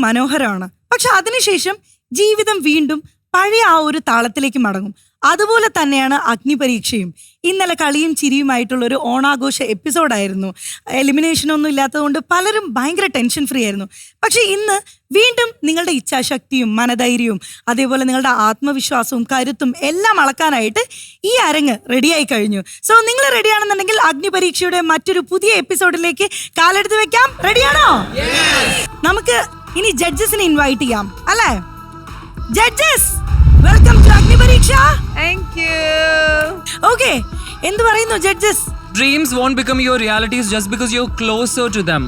മനോഹരമാണ്. പക്ഷെ അതിനുശേഷം ജീവിതം വീണ്ടും പഴയ ആ ഒരു താളത്തിലേക്ക് മടങ്ങും. അതുപോലെ തന്നെയാണ് അഗ്നിപരീക്ഷയും. ഇന്നലെ കളിയും ചിരിയുമായിട്ടുള്ള ഒരു ഓണാഘോഷ എപ്പിസോഡായിരുന്നു. എലിമിനേഷനൊന്നും ഇല്ലാത്തതുകൊണ്ട് പലരും ഭയങ്കര ടെൻഷൻ ഫ്രീ ആയിരുന്നു. പക്ഷെ ഇന്ന് വീണ്ടും നിങ്ങളുടെ ഇച്ഛാശക്തിയും മനധൈര്യവും അതേപോലെ നിങ്ങളുടെ ആത്മവിശ്വാസവും കരുത്തും എല്ലാം അളക്കാനായിട്ട് ഈ അരങ്ങ് റെഡിയായി കഴിഞ്ഞു. സോ നിങ്ങൾ റെഡിയാണെന്നുണ്ടെങ്കിൽ അഗ്നിപരീക്ഷയുടെ മറ്റൊരു പുതിയ എപ്പിസോഡിലേക്ക് കാലെടുത്ത് വെക്കാം. റെഡിയാണോ? നമുക്ക് ഇനി ജഡ്ജസിനെ ഇൻവൈറ്റ് ചെയ്യാം അല്ലേ? Judges, welcome to Agnipareeksha. Thank you. Okay, എന്ത് പറയുന്നു judges? Dreams won't become your realities just because you're closer to them.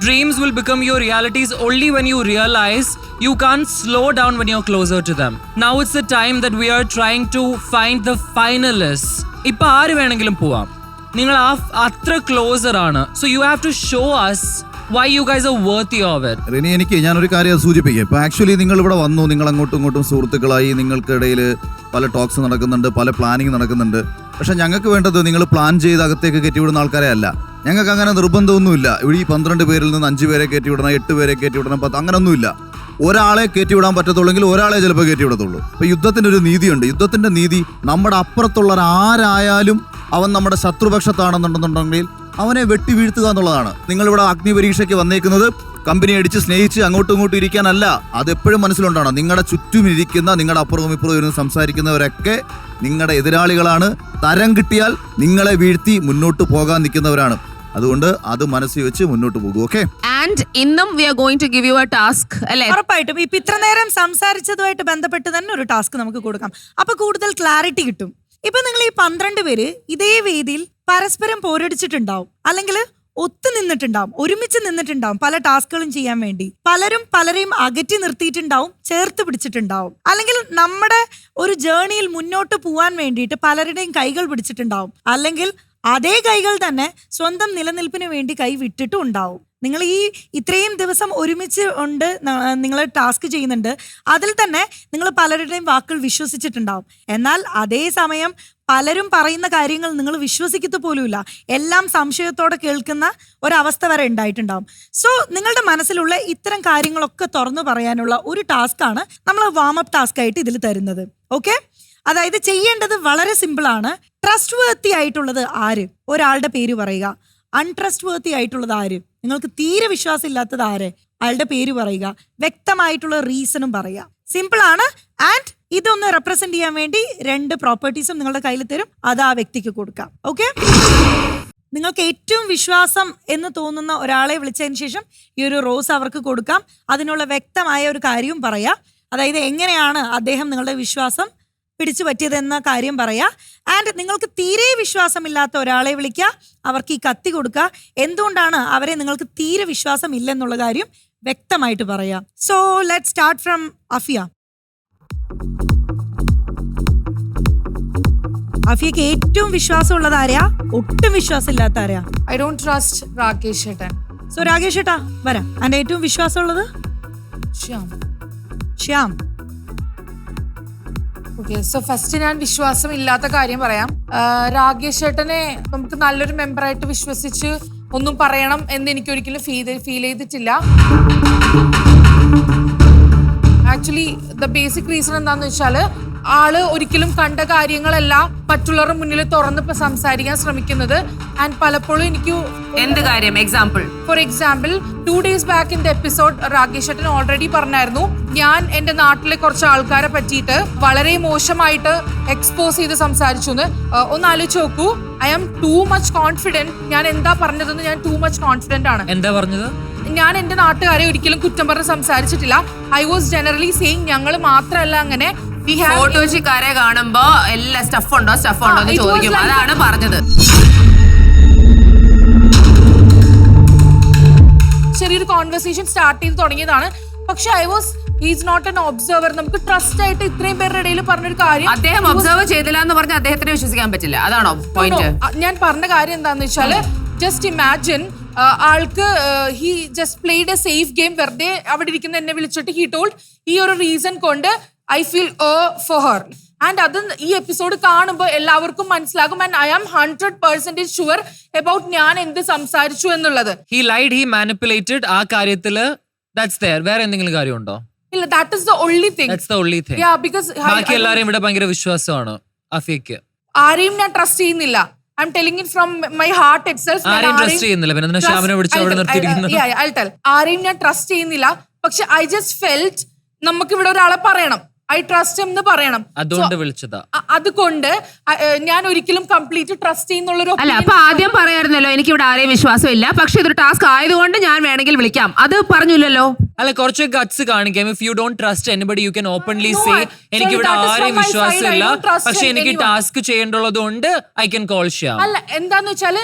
Dreams will become your realities only when you realize you can't slow down when you're closer to them. Now it's the time that we are trying to find the finalists. ഇപ്പൊ ആര് വേണമെങ്കിലും പോവാം. നിങ്ങൾ അത്ര closer ആണ്. So you have to show us why you guys are worthy of it. Rini, ഞാനൊരു കാര്യം സൂചിപ്പിക്കാം. ഇപ്പൊ ആക്ച്വലി നിങ്ങൾ ഇവിടെ വന്നു, നിങ്ങൾ അങ്ങോട്ടും ഇങ്ങോട്ടും സുഹൃത്തുക്കളായി, നിങ്ങൾക്കിടയിൽ പല ടോക്സ് നടക്കുന്നുണ്ട്, പല പ്ലാനിങ് നടക്കുന്നുണ്ട്. പക്ഷെ ഞങ്ങൾക്ക് വേണ്ടത് നിങ്ങൾ പ്ലാൻ ചെയ്ത് അകത്തേക്ക് കയറ്റിവിടുന്ന ആൾക്കാരെ അല്ല. ഞങ്ങൾക്ക് അങ്ങനെ നിർബന്ധമൊന്നുമില്ല. ഇവിടെ ഈ 12 പേരിൽ നിന്ന് 5 പേരെ കയറ്റിവിടണം, 8 പേരെ കയറ്റിവിടണം, 10 അങ്ങനൊന്നുമില്ല. ഒരാളെ കയറ്റിവിടാൻ പറ്റത്തുള്ളെങ്കിൽ ഒരാളെ ചിലപ്പോൾ കയറ്റിവിടത്തുള്ളൂ. ഇപ്പൊ യുദ്ധത്തിന്റെ ഒരു നീതിയുണ്ട്. യുദ്ധത്തിന്റെ നീതി നമ്മുടെ അപ്പുറത്തുള്ള ആരായാലും അവൻ നമ്മുടെ ശത്രുപക്ഷത്താണെന്നുണ്ടെന്നുണ്ടെങ്കിൽ അവനെ വെട്ടി വീഴ്ത്തുക എന്നുള്ളതാണ്. നിങ്ങളിവിടെ അഗ്നിപരീക്ഷയ്ക്ക് വന്നേക്കുന്നത് കമ്പനി അടിച്ച് സ്നേഹിച്ച് അങ്ങോട്ടും ഇങ്ങോട്ടും ഇരിക്കാനല്ല. അതെപ്പോഴും മനസ്സിലുണ്ടാണ്. നിങ്ങളുടെ ചുറ്റും ഇരിക്കുന്ന, നിങ്ങളുടെ അപ്പുറവും ഇപ്പുറവും ഇരുന്ന് സംസാരിക്കുന്നവരൊക്കെ നിങ്ങളുടെ എതിരാളികളാണ്. തരം കിട്ടിയാൽ നിങ്ങളെ വീഴ്ത്തി മുന്നോട്ട് പോകാൻ നിൽക്കുന്നവരാണ്. അതുകൊണ്ട് അത് മനസ്സിൽ വെച്ച് മുന്നോട്ട് പോകും. ഓക്കെ? And ഇന്നും we are going to give you a task. അല്ലേ? ഉറപ്പായിട്ടും ഇപ്പൊ ഇത്ര നേരം സംസാരിച്ചതുമായിട്ട് ബന്ധപ്പെട്ട് തന്നെ ഒരു ടാസ്ക് നമുക്ക് കൊടുക്കാം. അപ്പൊ കൂടുതൽ ക്ലാരിറ്റി കിട്ടും. ഇപ്പൊ നിങ്ങൾ ഈ 12 പേര് ഇതേ വേദിയിൽ പരസ്പരം പോരടിച്ചിട്ടുണ്ടാവും, അല്ലെങ്കിൽ ഒത്തു നിന്നിട്ടുണ്ടാവും, ഒരുമിച്ച് നിന്നിട്ടുണ്ടാവും പല ടാസ്കുകളും ചെയ്യാൻ വേണ്ടി. പലരും പലരെയും അകറ്റി നിർത്തിയിട്ടുണ്ടാവും, ചേർത്ത് പിടിച്ചിട്ടുണ്ടാവും. അല്ലെങ്കിൽ നമ്മുടെ ഒരു ജേർണിയിൽ മുന്നോട്ട് പോവാൻ വേണ്ടിയിട്ട് പലരുടെയും കൈകൾ പിടിച്ചിട്ടുണ്ടാവും. അല്ലെങ്കിൽ അതേ കൈകൾ തന്നെ സ്വന്തം നിലനിൽപ്പിന് വേണ്ടി കൈ വിട്ടിട്ടും ഉണ്ടാവും. നിങ്ങൾ ഈ ഇത്രയും ദിവസം ഒരുമിച്ച് ഉണ്ട്, നിങ്ങൾ ടാസ്ക് ചെയ്യുന്നുണ്ട്. അതിൽ തന്നെ നിങ്ങൾ പലരുടെയും വാക്കുകൾ വിശ്വസിച്ചിട്ടുണ്ടാവും. എന്നാൽ അതേ സമയം പലരും പറയുന്ന കാര്യങ്ങൾ നിങ്ങൾ വിശ്വസിക്കത്തു പോലുമില്ല. എല്ലാം സംശയത്തോടെ കേൾക്കുന്ന ഒരവസ്ഥ വരെ ഉണ്ടായിട്ടുണ്ടാവും. സോ നിങ്ങളുടെ മനസ്സിലുള്ള ഇത്തരം കാര്യങ്ങളൊക്കെ തുറന്നു പറയാനുള്ള ഒരു ടാസ്ക്കാണ് നമ്മൾ വാമപ്പ് ടാസ്ക് ആയിട്ട് ഇതിൽ തരുന്നത്. ഓക്കെ? അതായത് ചെയ്യേണ്ടത് വളരെ സിമ്പിളാണ്. ട്രസ്റ്റ് വർത്തി ആയിട്ടുള്ളത് ആര്? ഒരാളുടെ പേര് പറയുക. അൺട്രസ്റ്റ് വർത്തി ആയിട്ടുള്ളത് ആര്? നിങ്ങൾക്ക് തീരെ വിശ്വാസം ഇല്ലാത്തത് ആര്? അയാളുടെ പേര് പറയുക. വ്യക്തമായിട്ടുള്ള റീസണും പറയുക. സിമ്പിൾ ആണ്. ആൻഡ് ഇതൊന്ന് റെപ്രസെന്റ് ചെയ്യാൻ വേണ്ടി 2 പ്രോപ്പർട്ടീസും നിങ്ങളുടെ കയ്യിൽ തരും. അത് ആ വ്യക്തിക്ക് കൊടുക്കാം. ഓക്കെ? നിങ്ങൾക്ക് ഏറ്റവും വിശ്വാസം എന്ന് തോന്നുന്ന ഒരാളെ വിളിച്ചതിന് ശേഷം ഈ ഒരു റോസ് അവർക്ക് കൊടുക്കാം. അതിനുള്ള വ്യക്തമായ ഒരു കാര്യവും പറയാം. അതായത് എങ്ങനെയാണ് അദ്ദേഹം നിങ്ങളുടെ വിശ്വാസം പിടിച്ചു പറ്റിയതെന്ന കാര്യം പറയാ. ആൻഡ് നിങ്ങൾക്ക് തീരെ വിശ്വാസമില്ലാത്ത ഒരാളെ വിളിക്കുക, അവർക്ക് ഈ കത്തി കൊടുക്കുക. എന്തുകൊണ്ടാണ് അവരെ നിങ്ങൾക്ക് തീരെ വിശ്വാസം ഇല്ലെന്നുള്ള കാര്യം വ്യക്തമായിട്ട് പറയാം. So let start from Afiya. അഫിയക്ക് ഏറ്റവും വിശ്വാസമുള്ളത് ആരെയാ? ഒട്ടും വിശ്വാസം ഇല്ലാത്ത ആരെയാ? I don't trust രാകേഷ് ഏട്ടൻ. സോ രാകേഷ് ഏട്ടാ വരാം. അതിന്റെ ഏറ്റവും വിശ്വാസമുള്ളത് ശ്യാം. ഓക്കെ, സോ ഫസ്റ്റ് ഞാൻ വിശ്വാസം ഇല്ലാത്ത കാര്യം പറയാം. രാകേഷ് ഏട്ടനെ നമുക്ക് നല്ലൊരു മെമ്പറായിട്ട് വിശ്വസിച്ച് ഒന്നും പറയണം എന്ന് എനിക്ക് ഒരിക്കലും ഫീൽ ചെയ്തിട്ടില്ല. ആക്ച്വലി ദ ബേസിക് റീസൺ എന്താന്ന് വെച്ചാൽ ആള് ഒരിക്കലും കണ്ട കാര്യങ്ങളെല്ലാം മറ്റുള്ളവരുടെ മുന്നിൽ തുറന്ന് സംസാരിക്കാൻ ശ്രമിക്കുന്നത്. ആൻഡ് പലപ്പോഴും എനിക്ക് എന്ത് കാര്യം? For example 2 days back in the episode Rakesh ഏട്ടൻ ഓൾറെഡി പറഞ്ഞായിരുന്നു, ഞാൻ എന്റെ നാട്ടിലെ കുറച്ച് ആൾക്കാരെ പറ്റിയിട്ട് വളരെ മോശമായിട്ട് എക്സ്പോസ് ചെയ്ത് സംസാരിച്ചു എന്ന്. ഒന്ന് ആലോചിച്ച് നോക്കൂ. I am too much confident. ഞാൻ എന്താ പറഞ്ഞതെന്ന് ഞാൻ ടൂ മച്ച് കോൺഫിഡന്റ് ആണ്. എന്താ പറഞ്ഞത്? ഞാൻ എന്റെ നാട്ടുകാരെ ഒരിക്കലും കുറ്റം പറഞ്ഞ് സംസാരിച്ചിട്ടില്ല. ഐ വാസ് ജനറലി സെയിങ് ഞങ്ങൾ മാത്രമല്ല അങ്ങനെ ഫോട്ടോച്ചിക്കാരെ കാണുമ്പോ എല്ലാ സ്റ്റഫ് ഉണ്ടോ എന്ന് ചോദിക്കും. അതാണ് പറഞ്ഞത്. ചെറിയൊരു കോൺവെർസേഷൻ സ്റ്റാർട്ട് ചെയ്ത് തുടങ്ങിയതാണ്. പക്ഷെ ഹീസ് നോട്ട് ആൻ ഒബ്സർവർ. നമുക്ക് ട്രസ്റ്റ് ആയിട്ട് ഇത്രയും പേരുടെ ഇടയിൽ പറഞ്ഞൊരു കാര്യം അദ്ദേഹം ഒബ്സർവ് ചെയ്തില്ല എന്ന് പറഞ്ഞാൽ അദ്ദേഹത്തിനെ വിശ്വസിക്കാൻ പറ്റില്ല. അതാണോ പോയിന്റ്? ഞാൻ പറഞ്ഞ കാര്യം എന്താന്ന് വെച്ചാല്, ജസ്റ്റ് ഇമാജിൻ ആൾക്ക് he just played A safe game. വെറുതെ അവിടെ ഇരിക്കുന്ന എന്നെ വിളിച്ചിട്ട് ഹി ടോൾഡ് ഈ ഒരു റീസൺ കൊണ്ട് I feel for her. And അത് ഈ എപ്പിസോഡ് കാണുമ്പോൾ എല്ലാവർക്കും മനസ്സിലാകും. And I am 100% sure about ഞാൻ എന്ത് സംസാരിച്ചു എന്നുള്ളത്. He lied, he manipulated. ആ കാര്യത്തില് That's there. വേറെ എന്തെങ്കിലും കാര്യമുണ്ടോ? ഇല്ല, that is the only thing. That's the only thing. Yeah, because ബാക്കി എല്ലാവരും ഇവിടെ ഭയങ്കര വിശ്വാസമാണ് അഫിയക്ക്. ആരെയും ഞാൻ ട്രസ്റ്റ് ചെയ്യുന്നില്ല. I'm telling it from my heart itself. ആരെയും ട്രസ്റ്റ് ചെയ്യുന്നില്ല. പിന്നെ ശ്യാമിനെ വിളിച്ച് അവിടെ നിർത്തിയിരിക്കുന്നത്. I'll tell. ആരെയും ഞാൻ ട്രസ്റ്റ് ചെയ്യുന്നില്ല. പക്ഷെ I just felt നമുക്ക് ഇവിടെ ഒരാളെ പറയണം. I trust him എന്ന് പറയണം. അതുകൊണ്ട് വിളിച്ചതാ. അതുകൊണ്ട് ഞാൻ ഒരിക്കലും കംപ്ലീറ്റ് ട്രസ്റ്റ് ചെയ്യുന്നുള്ളൊരു അല്ല, അപ്പൊ ആദ്യം പറയായിരുന്നല്ലോ എനിക്ക് ഇവിടെ ആരെയും വിശ്വാസമില്ല, പക്ഷെ ഇതൊരു ടാസ്ക് ആയതുകൊണ്ട് ഞാൻ വേണമെങ്കിൽ വിളിക്കാം. അത് പറഞ്ഞില്ലല്ലോ. അല്ല, കുറച്ച് ഗട്സ് കാണിക്കാം. If you don't trust anybody you can openly say എനിക്ക് ഇവിടെ ആരെയും വിശ്വാസമില്ല, പക്ഷെ എനിക്ക് ടാസ്ക് ചെയ്യേണ്ടുള്ളത് കൊണ്ട് ഐ ക്യാൻ കോൾ ശ്യാം. അല്ല, എന്താന്ന് വെച്ചാല്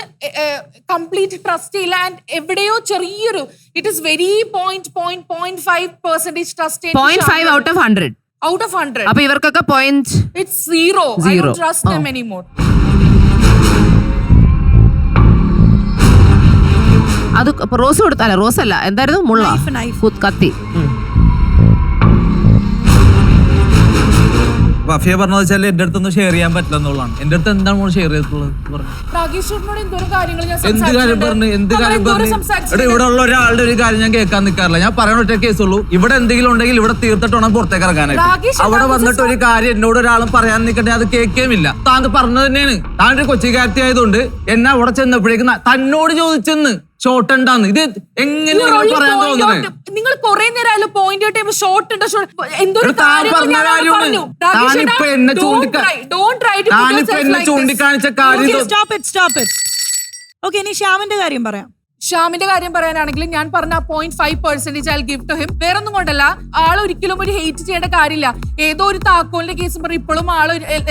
കംപ്ലീറ്റ് ട്രസ്റ്റ് ചെയ്യില്ല. ആൻഡ് എവിടെയോ ചെറിയൊരു it is very 0.5% trust. 0.5 out of 100. Out of 100. അപ്പൊ ഇവർക്കൊക്കെ point It's 0. I don't trust them anymore. അത് റോസ് കൊടുത്താല, റോസ് അല്ല, എന്തായിരുന്നു, മുള്ള, കത്തി. വഫിയ പറഞ്ഞത് വെച്ചാൽ എന്റെ അടുത്തൊന്നും ഷെയർ ചെയ്യാൻ പറ്റില്ല എന്നുള്ളതാണ്. എന്റെ അടുത്ത് എന്താണ് ഷെയർ ചെയ്തിട്ടുള്ളത്? എന്ത് കാര്യം പറഞ്ഞു? ഇവിടെ ഉള്ള ഒരാളുടെ ഒരു കാര്യം ഞാൻ കേൾക്കാൻ നിൽക്കാറില്ല. ഞാൻ പറയാൻ ഒറ്റ കേസുള്ളൂ. ഇവിടെ എന്തെങ്കിലും ഉണ്ടെങ്കിൽ ഇവിടെ തീർത്തിട്ട് വേണം പുറത്തേക്ക് ഇറങ്ങാനായിട്ട്. അവിടെ വന്നിട്ട് ഒരു കാര്യം എന്നോട് ഒരാളും പറയാൻ നിൽക്കട്ടെ, അത് കേൾക്കേമില്ല. താങ്കൾ പറഞ്ഞത് തന്നെയാണ്. താൻ ഒരു കൊച്ചിക്കാരത്തി ആയതുകൊണ്ട് എന്നെ അവിടെ ചെന്നപ്പോഴേക്കും തന്നോട് ചോദിച്ചെന്ന് ഷോർട്ട് ഉണ്ടാന്ന്. ഇത് എങ്ങനെ പറയാൻ തോന്നുന്നത്? നിങ്ങൾ കുറെ നേരം പോയിന്റ് ഷോർട്ട് ഉണ്ട്. താനിപ്പോ എന്നെ ചൂണ്ടിക്കാണിച്ച കാര്യം. ഓക്കെ, ഇനി ശ്യാമിന്റെ കാര്യം പറയാം. ഷ്യാമിന്റെ കാര്യം പറയാനാണെങ്കിൽ ഞാൻ പറഞ്ഞ 0.5% ഐ ഗിവ് ടു ഹിം. വേറൊന്നും കൊണ്ടല്ല, ആളൊരിക്കലും ഒരു ഹെയ്റ്റ് ചെയ്യേണ്ട കാര്യമില്ല. ഏതോ ഒരു താക്കോലിന്റെ കേസും പറയും ഇപ്പോഴും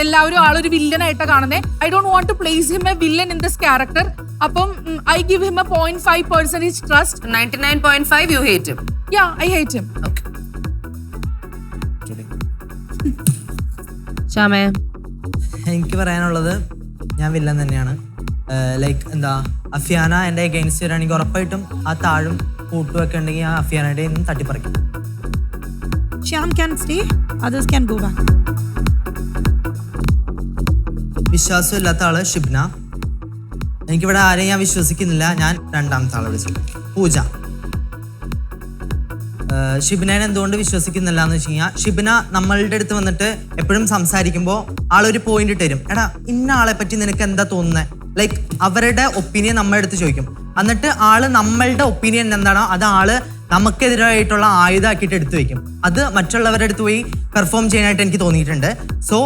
എല്ലാവരും ആളൊരു വില്ലനായിട്ടാണ് കാണുന്നത്. I don't want to place him a villain in this character. അപ്പം I give him a 0.5% trust. 99.5 you hate him. Yeah, I hate him. ശ്യാമേ, എനിക്ക് പറയാനുള്ളത് ഞാൻ വില്ലൻ തന്നെയാണ്. ലൈക്ക് എന്താ, അഫിയാന എൻ്റെ അഗെയിൻസ്റ്റ് വരാണെങ്കിൽ ഉറപ്പായിട്ടും ആ താഴും കൂട്ടുമൊക്കെ ഉണ്ടെങ്കിൽ ആ അഫിയാനയുടെ തട്ടിപ്പറിക്കും. Shyam can stay, others can go back. വിശ്വാസമില്ലാത്ത ആള് ഷിബ്ന. എനിക്കിവിടെ ആരെയും ഞാൻ വിശ്വസിക്കുന്നില്ല. ഞാൻ രണ്ടാമത്തെ ആളെ വിളിച്ചത് പൂജ. ഷിബിനെ എന്തുകൊണ്ട് വിശ്വസിക്കുന്നില്ല എന്ന് വെച്ച് കഴിഞ്ഞാൽ, ഷിബിന നമ്മളുടെ അടുത്ത് വന്നിട്ട് എപ്പോഴും സംസാരിക്കുമ്പോൾ ആളൊരു പോയിന്റ് തരും. എടാ, ഇന്ന ആളെ പറ്റി നിനക്ക് എന്താ തോന്നുന്നത്? ലൈക്ക് അവരുടെ ഒപ്പീനിയൻ നമ്മുടെ അടുത്ത് ചോദിക്കും. എന്നിട്ട് ആള് നമ്മളുടെ ഒപ്പീനിയൻ എന്താണോ അത് ആള് നമുക്കെതിരായിട്ടുള്ള ആയുധമാക്കിയിട്ട് എടുത്തു വയ്ക്കും. അത് മറ്റുള്ളവരുടെ അടുത്ത് പോയി പെർഫോം ചെയ്യാനായിട്ട് എനിക്ക് തോന്നിയിട്ടുണ്ട്. സോ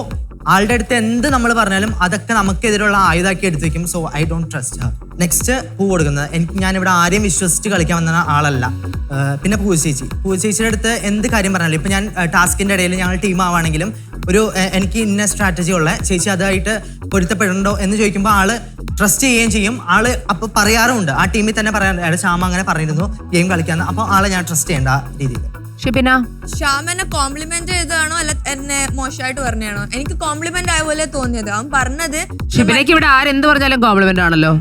ആളുടെ അടുത്ത് എന്ത് നമ്മൾ പറഞ്ഞാലും അതൊക്കെ നമുക്കെതിരെയുള്ള ആയുധമാക്കി എടുത്തു വയ്ക്കും. So I don't trust Har. Next പൂ കൊടുക്കുന്നത്, ഞാനിവിടെ ആരെയും വിശ്വസിച്ച് കളിക്കാൻ വന്ന ആളല്ല. പിന്നെ പൂജ ചേച്ചിയുടെ അടുത്ത് എന്ത് കാര്യം പറഞ്ഞാലും, ഇപ്പം ഞാൻ ടാസ്കിൻ്റെ ഇടയിൽ ഞങ്ങൾ ടീം ആവുകയാണെങ്കിലും ഒരു എനിക്ക് ഇന്ന സ്ട്രാറ്റജി ഉള്ള ചേച്ചി അതായിട്ട് പൊരുത്തപ്പെടണ്ടോ എന്ന് ചോദിക്കുമ്പോൾ ആള് ട്രസ്റ്റ് ചെയ്യുകയും ചെയ്യും. ആള് അപ്പോൾ പറയാറുമുണ്ട്, ആ ടീമിൽ തന്നെ പറയാറുണ്ട്, ശ്യാമ അങ്ങനെ പറഞ്ഞിരുന്നു ഗെയിം കളിക്കാന്ന്. അപ്പോൾ ആളെ ഞാൻ ട്രസ്റ്റ് ചെയ്യേണ്ട രീതിയിൽ. ഷിബിന, ശ്യാം എന്നെ കോംപ്ലിമെന്റ് ചെയ്തതാണോ അല്ല എന്നെ മോശമായിട്ട് പറഞ്ഞാണോ? എനിക്ക് കോംപ്ലിമെന്റ് ആയ പോലെ തോന്നിയത്. അവൻ പറഞ്ഞത് ഷിബിനയ്ക്ക് ഇവിടെ ആരെന്ത് പറഞ്ഞാലും കോംപ്ലിമെന്റ് ആണല്ലോ.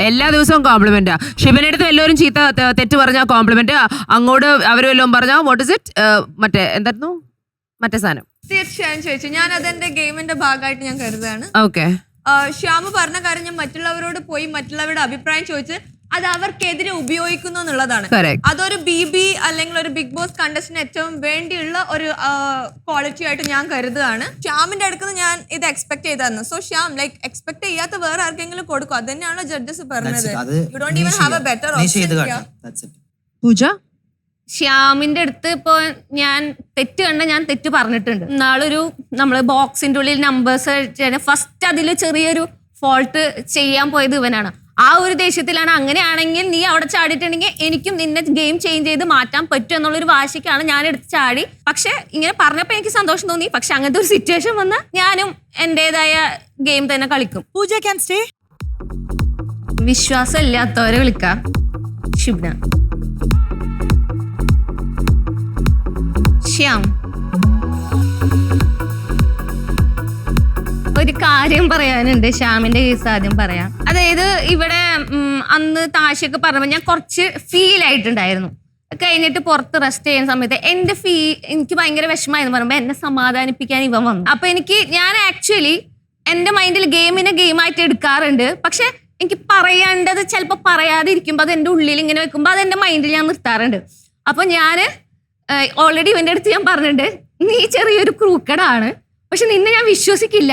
എല്ലാ ദിവസവും കോംപ്ലിമെന്റാ. ഷിബിന്റെ അടുത്ത് എല്ലാവരും ചീത്ത തെറ്റ് പറഞ്ഞാൽ കോംപ്ലിമെന്റ്, അങ്ങോട്ട് അവര് വല്ലതും പറഞ്ഞാൽ വാട്ട് ഇസ് ഇറ്റ്, മറ്റേ എന്തായിരുന്നു മറ്റേ സാധനം. തീർച്ചയായും ചോദിച്ചു. ഞാൻ അതെന്റെ ഗെയിമിന്റെ ഭാഗമായിട്ട് ഞാൻ കരുതാണ്. ഓക്കെ, ശ്യാം പറഞ്ഞ കാര്യം ഞാൻ മറ്റുള്ളവരോട് പോയി മറ്റുള്ളവരുടെ അഭിപ്രായം ചോദിച്ച് അത് അവർക്കെതിരെ ഉപയോഗിക്കുന്നു എന്നുള്ളതാണ്. അതൊരു BB അല്ലെങ്കിൽ ഒരു ബിഗ് ബോസ് കണ്ടസ്റ്റിന് ഏറ്റവും വേണ്ടിയുള്ള ഒരു ക്വാളിറ്റി ആയിട്ട് ഞാൻ കരുതുകയാണ്. ശ്യാമിന്റെ അടുത്ത് ഞാൻ ഇത് എക്സ്പെക്ട് ചെയ്തായിരുന്നു. സോ ശ്യാം ലൈക്ക് എക്സ്പെക്ട് ചെയ്യാത്ത വേറെ ആർക്കെങ്കിലും കൊടുക്കും. അത് തന്നെയാണോ ജഡ്ജസ് പറഞ്ഞത്? You don't even have a better option. Pooja, ശ്യാമിന്റെ അടുത്ത് ഇപ്പൊ ഞാൻ തെറ്റ് കണ്ട ഞാൻ തെറ്റ് പറഞ്ഞിട്ടുണ്ട്. നാളൊരു നമ്മള് ബോക്സിന്റെ ഉള്ളിൽ നമ്പേഴ്സ് ഫസ്റ്റ് അതിൽ ചെറിയൊരു ഫോൾട്ട് ചെയ്യാൻ പോയത് ഇവനാണ്. ആ ഒരു ദേഷ്യത്തിലാണ്. അങ്ങനെയാണെങ്കിൽ നീ അവിടെ ചാടിയിട്ടുണ്ടെങ്കിൽ എനിക്കും നിന്നെ ഗെയിം ചേഞ്ച് ചെയ്ത് മാറ്റാൻ പറ്റും എന്നുള്ളൊരു വാശിക്കാണ് ഞാൻ എടുത്ത് ചാടി. പക്ഷെ ഇങ്ങനെ പറഞ്ഞപ്പോ എനിക്ക് സന്തോഷം തോന്നി. പക്ഷെ അങ്ങനത്തെ ഒരു സിറ്റുവേഷൻ വന്ന് ഞാനും എന്റേതായ ഗെയിം തന്നെ കളിക്കും. പൂജ can stay. വിശ്വാസം ഇല്ലാത്തവരെ വിളിക്കാം. ഷിബ്ന. ശ്യാം, ഒരു കാര്യം പറയാനുണ്ട്. ശ്യാമിന്റെ കേസ് ആദ്യം പറയാം. അതായത് ഇവിടെ അന്ന് താശയൊക്കെ പറഞ്ഞപ്പോൾ ഞാൻ കുറച്ച് ഫീൽ ആയിട്ടുണ്ടായിരുന്നു. കഴിഞ്ഞിട്ട് പുറത്ത് റെസ്റ്റ് ചെയ്യുന്ന സമയത്ത് എനിക്ക് ഭയങ്കര വിഷമമായിരുന്നു. പറയുമ്പോൾ എന്നെ സമാധാനിപ്പിക്കാൻ ഇവൻ വന്നു. അപ്പൊ ഞാൻ ആക്ച്വലി എന്റെ മൈൻഡിൽ ഗെയിമിനെ ഗെയിമായിട്ട് എടുക്കാറുണ്ട്. പക്ഷെ എനിക്ക് പറയേണ്ടത് ചിലപ്പോൾ പറയാതെ ഇരിക്കുമ്പോൾ അത് എൻ്റെ ഉള്ളിൽ ഇങ്ങനെ വെക്കുമ്പോൾ അത് എൻ്റെ മൈൻഡിൽ ഞാൻ നിർത്താറുണ്ട്. അപ്പൊ ഞാൻ ഓൾറെഡി ഇവന്റെ അടുത്ത് ഞാൻ പറഞ്ഞിട്ടുണ്ട്, നീ ചെറിയൊരു ക്രൂക്കടാണ്, പക്ഷെ നിന്നെ ഞാൻ വിശ്വസിക്കില്ല.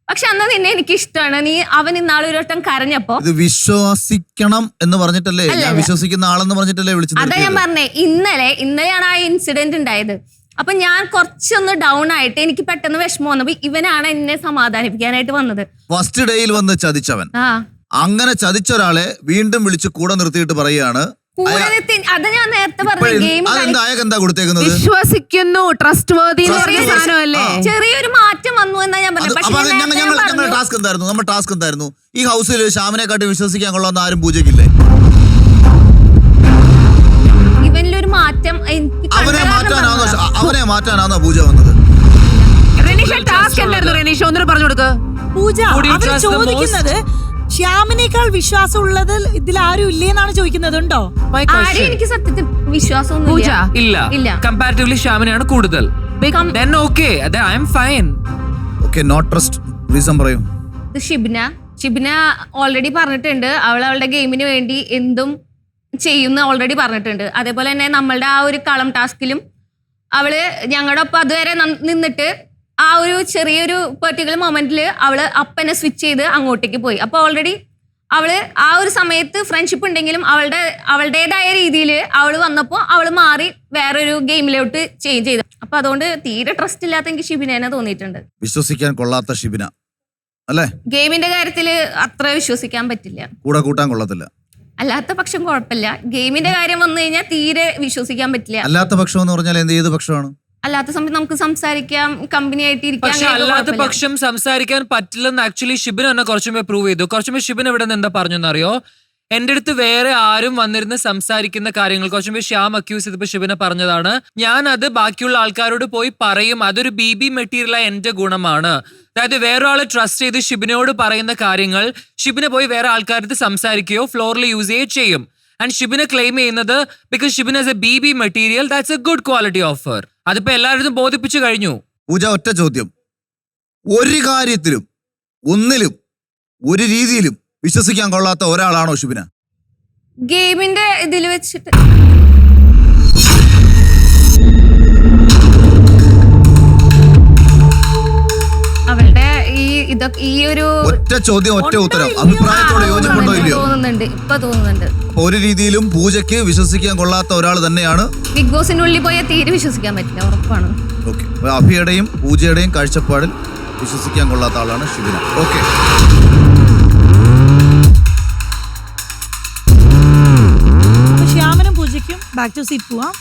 പക്ഷെ അന്ന് നിന്നെ എനിക്ക് ഇഷ്ടമാണ്. അവൻ ഇന്നാളെ ഒരു വട്ടം കരഞ്ഞപ്പോ ഇത് വിശ്വസിക്കണം എന്ന് പറഞ്ഞിട്ടല്ലേ, ഞാൻ വിശ്വസിക്കുന്ന ആളെന്ന് പറഞ്ഞിട്ടല്ലേ വിളിച്ചത്? അതാ ഞാൻ പറഞ്ഞേ, ഇന്നലെയാണ് ആ ഇൻസിഡന്റ് ഉണ്ടായത്. അപ്പൊ ഞാൻ കുറച്ചൊന്ന് ഡൗൺ ആയിട്ട് എനിക്ക് പെട്ടെന്ന് വിഷമം വന്നപ്പോ ഇവനാണ് എന്നെ സമാധാനിപ്പിക്കാനായിട്ട് വന്നത്. ഫസ്റ്റ് ഡേയിൽ വന്ന് ചതിച്ചവൻ, അങ്ങനെ ചതിച്ച ഒരാളെ വീണ്ടും വിളിച്ച് കൂടെ നിർത്തിയിട്ട് പറയുകയാണ്. അത് ഞാൻ നേരത്തെ പറഞ്ഞ ഗെയിം എന്താ കൊടുത്തേക്കുന്നത്? വിശ്വസിക്കുന്നു, ട്രസ്റ്റ് വേർതി സാധനമല്ലേ. ചെറിയൊരു മാറ്റം വന്നു എന്നാ ഞാൻ പറഞ്ഞത്. ഞങ്ങളുടെ ടാസ്ക് എന്തായിരുന്നു? നമ്മുടെ ടാസ്ക് എന്തായിരുന്നു? ഈ ഹൗസിൽ ശ്യാമിനെ കാട്ടി വിശ്വസിക്കാൻ കൊള്ളാന്ന് ആരും പൂജയ്ക്കില്ലേ? ഇവനിലൊരു മാറ്റം അവനെ മാറ്റാനാണോ പൂജ വന്നത്? ടാസ്ക് എന്തായിരുന്നു റെനീഷ? ഒന്നിനും പറഞ്ഞു കൊടുക്ക്. പൂജ അവർ ചോദിക്കുന്നത് ശ്യാമിനേക്കാൾ വിശ്വാസം ഉള്ളത് ഇതിൽ ആരും ഇല്ലേന്നാണ് ചോദിക്കുന്നത്. ഉണ്ടോ? ആരെയും എനിക്ക് സത്യത്തിൽ വിശ്വാസമൊന്നും പൂജ ഇല്ല. കമ്പാരിറ്റീവ്ലി ശ്യാമിനെയാണ് കൂടുതൽ. Then okay, I am fine. Okay, not trust. Reason പറയൂ. ഷിബിന ഓൾറെഡി പറഞ്ഞിട്ടുണ്ട്, അവളുടെ ഗെയിമിന് വേണ്ടി എന്തും ചെയ്യുന്ന ഓൾറെഡി പറഞ്ഞിട്ടുണ്ട്. അതേപോലെ തന്നെ നമ്മളുടെ ആ ഒരു കളം ടാസ്കിലും അവള് ഞങ്ങളുടെ ഒപ്പം അതുവരെ നിന്നിട്ട് ആ ഒരു ചെറിയൊരു പെർട്ടിക്കുലർ മൊമെന്റിൽ അവള് അപ്പനെ സ്വിച്ച് ചെയ്ത് അങ്ങോട്ടേക്ക് പോയി. അപ്പൊ ഓൾറെഡി അവള് ആ ഒരു സമയത്ത് ഫ്രണ്ട്ഷിപ്പ് ഉണ്ടെങ്കിലും അവളുടേതായ രീതിയിൽ അവള് വന്നപ്പോ അവള് മാറി വേറൊരു ഗെയിമിലോട്ട് ചേഞ്ച് ചെയ്തു. അപ്പൊ അതുകൊണ്ട് തീരെ ട്രസ്റ്റ് ഇല്ലാത്ത എനിക്ക് ഷിബിനെ തോന്നിയിട്ടുണ്ട്. വിശ്വസിക്കാൻ കൊള്ളാത്ത ഷിബിന അല്ലേ? ഗെയിമിന്റെ കാര്യത്തില് അത്ര വിശ്വസിക്കാൻ പറ്റില്ല, കൂടെ കൂട്ടാൻ കൊള്ളത്തില്ല. അല്ലാത്ത പക്ഷം കുഴപ്പമില്ല. ഗെയിമിന്റെ കാര്യം വന്നു കഴിഞ്ഞാൽ തീരെ വിശ്വസിക്കാൻ പറ്റില്ല. അല്ലാത്ത പക്ഷം എന്ന് പറഞ്ഞാൽ ഏത് പക്ഷമാണ്? അല്ലാത്ത സമയത്ത് നമുക്ക് സംസാരിക്കാം, കമ്പനി ആയിട്ട് ഇരിക്കാം. പക്ഷെ അല്ലാത്ത പക്ഷം സംസാരിക്കാൻ പറ്റില്ലെന്ന് ആക്ച്വലി ഷിബിൻ എന്നെ കുറച്ചുമേ പ്രൂവ് ചെയ്തു. കുറച്ചുമേ ഷിബിൻ ഇവിടെ നിന്ന് എന്താ പറഞ്ഞെന്നറിയോ? എന്റെ അടുത്ത് വേറെ ആരും വന്നിരുന്ന് സംസാരിക്കുന്ന കാര്യങ്ങൾ കുറച്ചുമേ ശ്യാം അക്യൂസ് ചെയ്തപ്പോ ഷിബിനെ പറഞ്ഞതാണ്, ഞാൻ അത് ബാക്കിയുള്ള ആൾക്കാരോട് പോയി പറയും, അതൊരു BB മെറ്റീരിയലായ എന്റെ ഗുണമാണ്. അതായത് വേറെ ആളെ ട്രസ്റ്റ് ചെയ്ത് ഷിബിനോട് പറയുന്ന കാര്യങ്ങൾ ഷിബിനെ പോയി വേറെ ആൾക്കാരുടെ സംസാരിക്കുകയോ ഫ്ലോറിൽ യൂസ് ചെയ്യുകയോ ചെയ്യും. ആൻഡ് ഷിബിനെ ക്ലെയിം ചെയ്യുന്നത് because Shibin as A BB material, that's A good quality offer. അതിപ്പോ എല്ലാവരും ബോധിപ്പിച്ചു കഴിഞ്ഞു. പൂജ, ഒറ്റ ചോദ്യം, ഒരു കാര്യത്തിലും ഒന്നിലും ഒരു രീതിയിലും വിശ്വസിക്കാൻ കൊള്ളാത്ത ഒരാളാണോ ഷിബിന? ഗെയിമിന്റെ ഇതിൽ വെച്ചിട്ട് അവളുടെ ഈ ഒരു ഒറ്റ ചോദ്യം ഒറ്റ ഉത്തരം, അഭിപ്രായത്തോട് യോജിപ്പുണ്ടോ ഇല്ലയോ? തോന്നുന്നുണ്ട് ഒരു രീതിയിലും പൂജയ്ക്ക് വിശ്വസിക്കാൻ കൊള്ളാത്ത ഒരാൾ തന്നെയാണ്. ബിഗ് ബോസിന്റെ ഉള്ളിൽ പോയാൽ തീരെ വിശ്വസിക്കാൻ പറ്റില്ല, ഉറപ്പാണ്. ഓക്കെ, അഭിയുടെയും പൂജയുടെയും കാഴ്ചപ്പാടിൽ വിശ്വസിക്കാൻ കൊള്ളാത്ത ആളാണ് ഷിബിന. ഓക്കെ, ശ്യാമനും പൂജയ്ക്കും ബാക്ക് ടു സീറ്റ് പോവാം.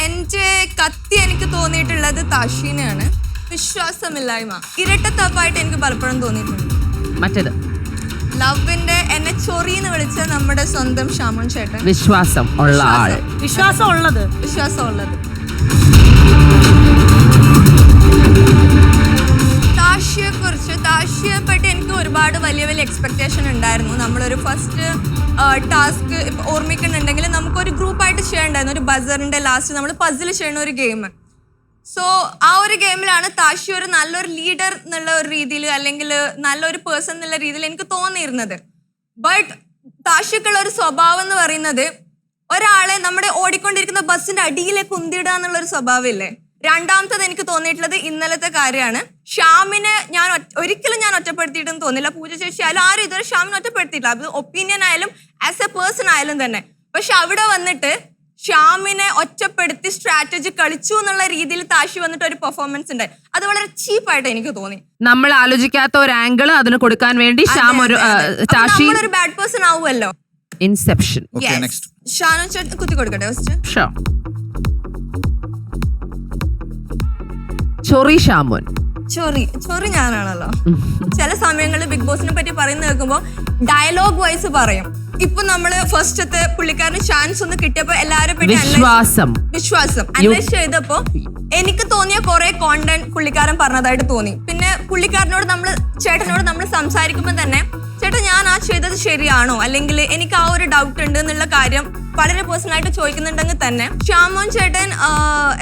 എന്റെ കത്തി എനിക്ക് തോന്നിയിട്ടുള്ളത് താഷീനാണ്. വിശ്വാസമില്ലായ്മ, ഇരട്ടത്താപ്പായിട്ട് എനിക്ക് പലപ്പോഴും തോന്നിയിട്ടുണ്ട്. മറ്റേത് ലവിന്റെ എന്നെ ചൊറിന്ന് വിളിച്ച നമ്മുടെ സ്വന്തം ശ്യാമൻ ചേട്ടൻ. വിശ്വാസം ഉള്ള ആൾ, വിശ്വാസം ഉള്ളത്. താഷിയെ പറ്റി എനിക്ക് ഒരുപാട് വലിയ എക്സ്പെക്ടേഷൻ ഉണ്ടായിരുന്നു. നമ്മളൊരു ഫസ്റ്റ് ടാസ്ക് ഇപ്പൊ ഓർമ്മിക്കുന്നുണ്ടെങ്കിൽ നമുക്കൊരു ഗ്രൂപ്പായിട്ട് ചെയ്യണ്ടായിരുന്നു. ഒരു ബസറിന്റെ ലാസ്റ്റ് നമ്മൾ പസിൽ ചെയ്യുന്ന ഒരു ഗെയിം. സോ ആ ഒരു ഗെയിമിലാണ് താഷി ഒരു നല്ലൊരു ലീഡർ എന്നുള്ള ഒരു രീതിയിൽ, അല്ലെങ്കിൽ നല്ലൊരു പേഴ്സൺ എന്നുള്ള രീതിയിൽ എനിക്ക് തോന്നിയിരുന്നത്. ബട്ട് താഷിക്കുള്ള ഒരു സ്വഭാവം എന്ന് പറയുന്നത് ഒരാളെ നമ്മുടെ ഓടിക്കൊണ്ടിരിക്കുന്ന ബസ്സിന്റെ അടിയിലേക്ക് ഉന്തിടുക എന്നുള്ളൊരു സ്വഭാവമില്ലേ. രണ്ടാമത്തത് എനിക്ക് തോന്നിയിട്ടുള്ളത് ഇന്നലത്തെ കാര്യമാണ്. ശ്യാമിനെ ഒരിക്കലും ഞാൻ ഒറ്റപ്പെടുത്തിയിട്ടെന്ന് തോന്നില്ല. പൂജ ചേച്ചി ആയാലും ആരും ഇതുവരെ ശ്യാമിനെ ഒറ്റപ്പെടുത്തിയിട്ടില്ല. അത് ഒപ്പീനിയൻ ആയാലും ആസ് എ പേഴ്സൺ ആയാലും തന്നെ. പക്ഷെ അവിടെ വന്നിട്ട് ശ്യാമിനെ ഒറ്റപ്പെടുത്തി സ്ട്രാറ്റജി കളിച്ചു എന്നുള്ള രീതിയിൽ താഷി വന്നിട്ട് ഒരു പെർഫോമൻസ് ഉണ്ടായി. അത് വളരെ ചീപ്പായിട്ട് എനിക്ക് തോന്നി. നമ്മൾ ആലോചിക്കാത്ത ഒരു ആംഗിൾ അതിന് കൊടുക്കാൻ വേണ്ടി ശ്യാം ഒരു ബാഡ് പേഴ്സൺ ആവുമല്ലോ. ഇൻസെപ്ഷൻ. ഷാനു ചേട്ടൻ കുത്തി കൊടുക്കട്ടെ ഫസ്റ്റ്. ചൊറി ഷാമോൻ. ചൊറി ഞാനാണല്ലോ. ചില സമയങ്ങളിൽ ബിഗ് ബോസിനെ പറ്റി പറയുന്ന കേൾക്കുമ്പോ ഡയലോഗ് വൈസ് പറയും. ഇപ്പൊ നമ്മള് ഫസ്റ്റത്തെ പുള്ളിക്കാരന് ചാൻസ് ഒന്ന് കിട്ടിയപ്പോ എല്ലാവരും വിശ്വാസം അന്വേഷിച്ച് ചെയ്തപ്പോ എനിക്ക് തോന്നിയ കുറെ കോണ്ടന്റ് പുള്ളിക്കാരൻ പറഞ്ഞതായിട്ട് തോന്നി. പിന്നെ ചേട്ടനോട് നമ്മൾ സംസാരിക്കുമ്പോൾ തന്നെ ചേട്ടൻ ഞാൻ ആ ചെയ്തത് ശരിയാണോ, അല്ലെങ്കിൽ എനിക്ക് ആ ഒരു ഡൗട്ട് ഉണ്ട് എന്നുള്ള കാര്യം വളരെ പേഴ്സണൽ ആയിട്ട് ചോദിക്കുന്നുണ്ടെങ്കിൽ തന്നെ ശ്യാമോൻ ചേട്ടൻ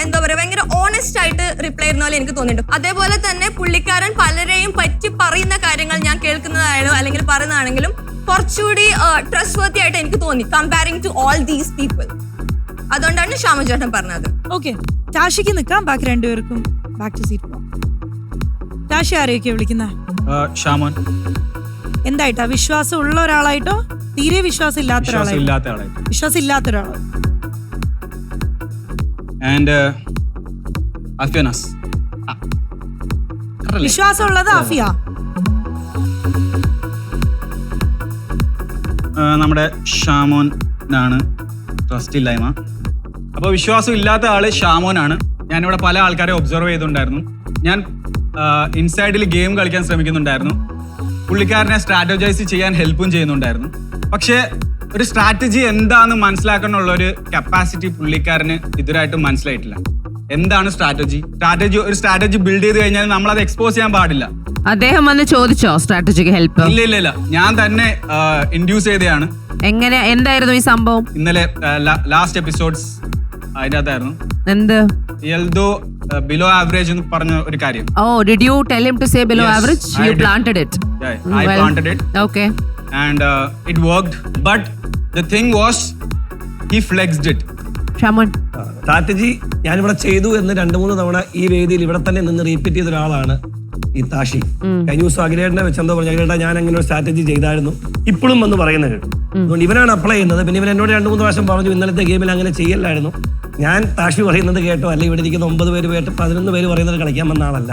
എന്താ പറയാ ഭയങ്കര ഓണസ്റ്റ് ആയിട്ട് റിപ്ലൈ ഇരുന്ന പോലെ എനിക്ക് തോന്നിയിട്ടുണ്ട്. അതേപോലെ തന്നെ പുള്ളിക്കാരൻ പലരെയും പറ്റി പറയുന്ന കാര്യങ്ങൾ ഞാൻ കേൾക്കുന്നതായാലും അല്ലെങ്കിൽ പറയുന്നതാണെങ്കിലും കുറച്ചുകൂടി ട്രസ്റ്റ് വർത്തി ആയിട്ട് എനിക്ക് തോന്നി comparing to all these people. അതുകൊണ്ടാണ് ഷാമു ചേട്ടൻ പറഞ്ഞത്. ഓക്കെ, ടാഷിക്ക് നിൽക്കാം, ബാക്കി രണ്ടുപേർക്കും ബാക്ക് ടു സീറ്റ് പോവാം. ടാഷി ആരെയൊക്കെയാ വിളിക്കുന്നത്? ഷാമോൻ. എന്തായിട്ടാ, വിശ്വാസം ഉള്ള ഒരാളായിട്ടോ തീരെ വിശ്വാസം ഇല്ലാത്ത ഒരാളായിട്ടോ? വിശ്വാസം ഇല്ലാത്ത ഒരാളോ? ആൻഡ് അഫ്യാനാസ്. വിശ്വാസം ഉള്ളത് അഫിയ. നമ്മുടെ ഷാമോനാണ് ട്രസ്റ്റ് ഇല്ലായ്മ. അപ്പോൾ വിശ്വാസം ഇല്ലാത്ത ആള് ഷാമോനാണ്. ഞാനിവിടെ പല ആൾക്കാരെ ഒബ്സർവ് ചെയ്തിട്ടുണ്ടായിരുന്നു. ഞാൻ ഇൻസൈഡിൽ ഗെയിം കളിക്കാൻ ശ്രമിക്കുന്നുണ്ടായിരുന്നു. പുള്ളിക്കാരനെ സ്ട്രാറ്റജൈസ് ചെയ്യാൻ ഹെൽപ്പും ചെയ്യുന്നുണ്ടായിരുന്നു. പക്ഷേ ഒരു സ്ട്രാറ്റജി എന്താണെന്ന് മനസ്സിലാക്കാനുള്ള ഒരു കപ്പാസിറ്റി പുള്ളിക്കാരന് ഇതുവരായിട്ടും മനസ്സിലായിട്ടില്ല. എന്താണ് സ്ട്രാറ്റജി? ഒരു സ്ട്രാറ്റജി ബിൽഡ് ചെയ്ത് കഴിഞ്ഞാൽ നമ്മൾ അത് എക്സ്പോസ് ചെയ്യാൻ പാടില്ല. അദ്ദേഹം വന്ന് ചോദിച്ചോ സ്ട്രാറ്റജിക്ക് ഹെൽപ്പ്? ഇല്ല, ഞാൻ തന്നെ ഇൻഡ്യൂസ് ചെയ്തതാണ്. എങ്ങനെ, എന്തായിരുന്നു ഈ സംഭവം? ഇന്നലെ ലാസ്റ്റ് എപ്പിസോഡ്സ് അതിനകത്തായിരുന്നു. എന്ത്? എൽദോ ബിലോ ആവറേജ് എന്ന് പറഞ്ഞ ഒരു കാര്യം. Did you tell him to say below average? You planted it. I planted it. Okay. And it worked. But the thing was, he flexed it. Shaman. Strategy ഞാനിവിടെ ചെയ്തു എന്ന് 2-3 തവണ ഈ വേദിയിൽ ഇവിടെ തന്നെ നിന്ന് റീപ്പീറ്റ് ചെയ്ത ഒരാളാണ് ഈ താഷി. കഴിഞ്ഞ ദിവസം അഖിലേട്ടനെ വെച്ചെന്തോ പറഞ്ഞു, അഖിലേട്ടാ ഞാൻ അങ്ങനെ ഒരു സ്ട്രാറ്റജി ചെയ്തായിരുന്നു, ഇപ്പോഴും വന്ന് പറയുന്നത് കേട്ടു. അതുകൊണ്ട് ഇവനാണ് അപ്ലൈ ചെയ്യുന്നത്. പിന്നെ ഇവൻ എന്നോട് 2-3 പ്രാവശ്യം പറഞ്ഞു ഇന്നലത്തെ ഗെയിമിൽ അങ്ങനെ ചെയ്യല്ലായിരുന്നു. ഞാൻ താഷി പറയുന്നത് കേട്ടോ, അല്ലെങ്കിൽ ഇവിടെ ഇരിക്കുന്ന 9 പേര് കേട്ട് 11 പേര് പറയുന്നത് കളിക്കാൻ വന്ന ആളല്ല.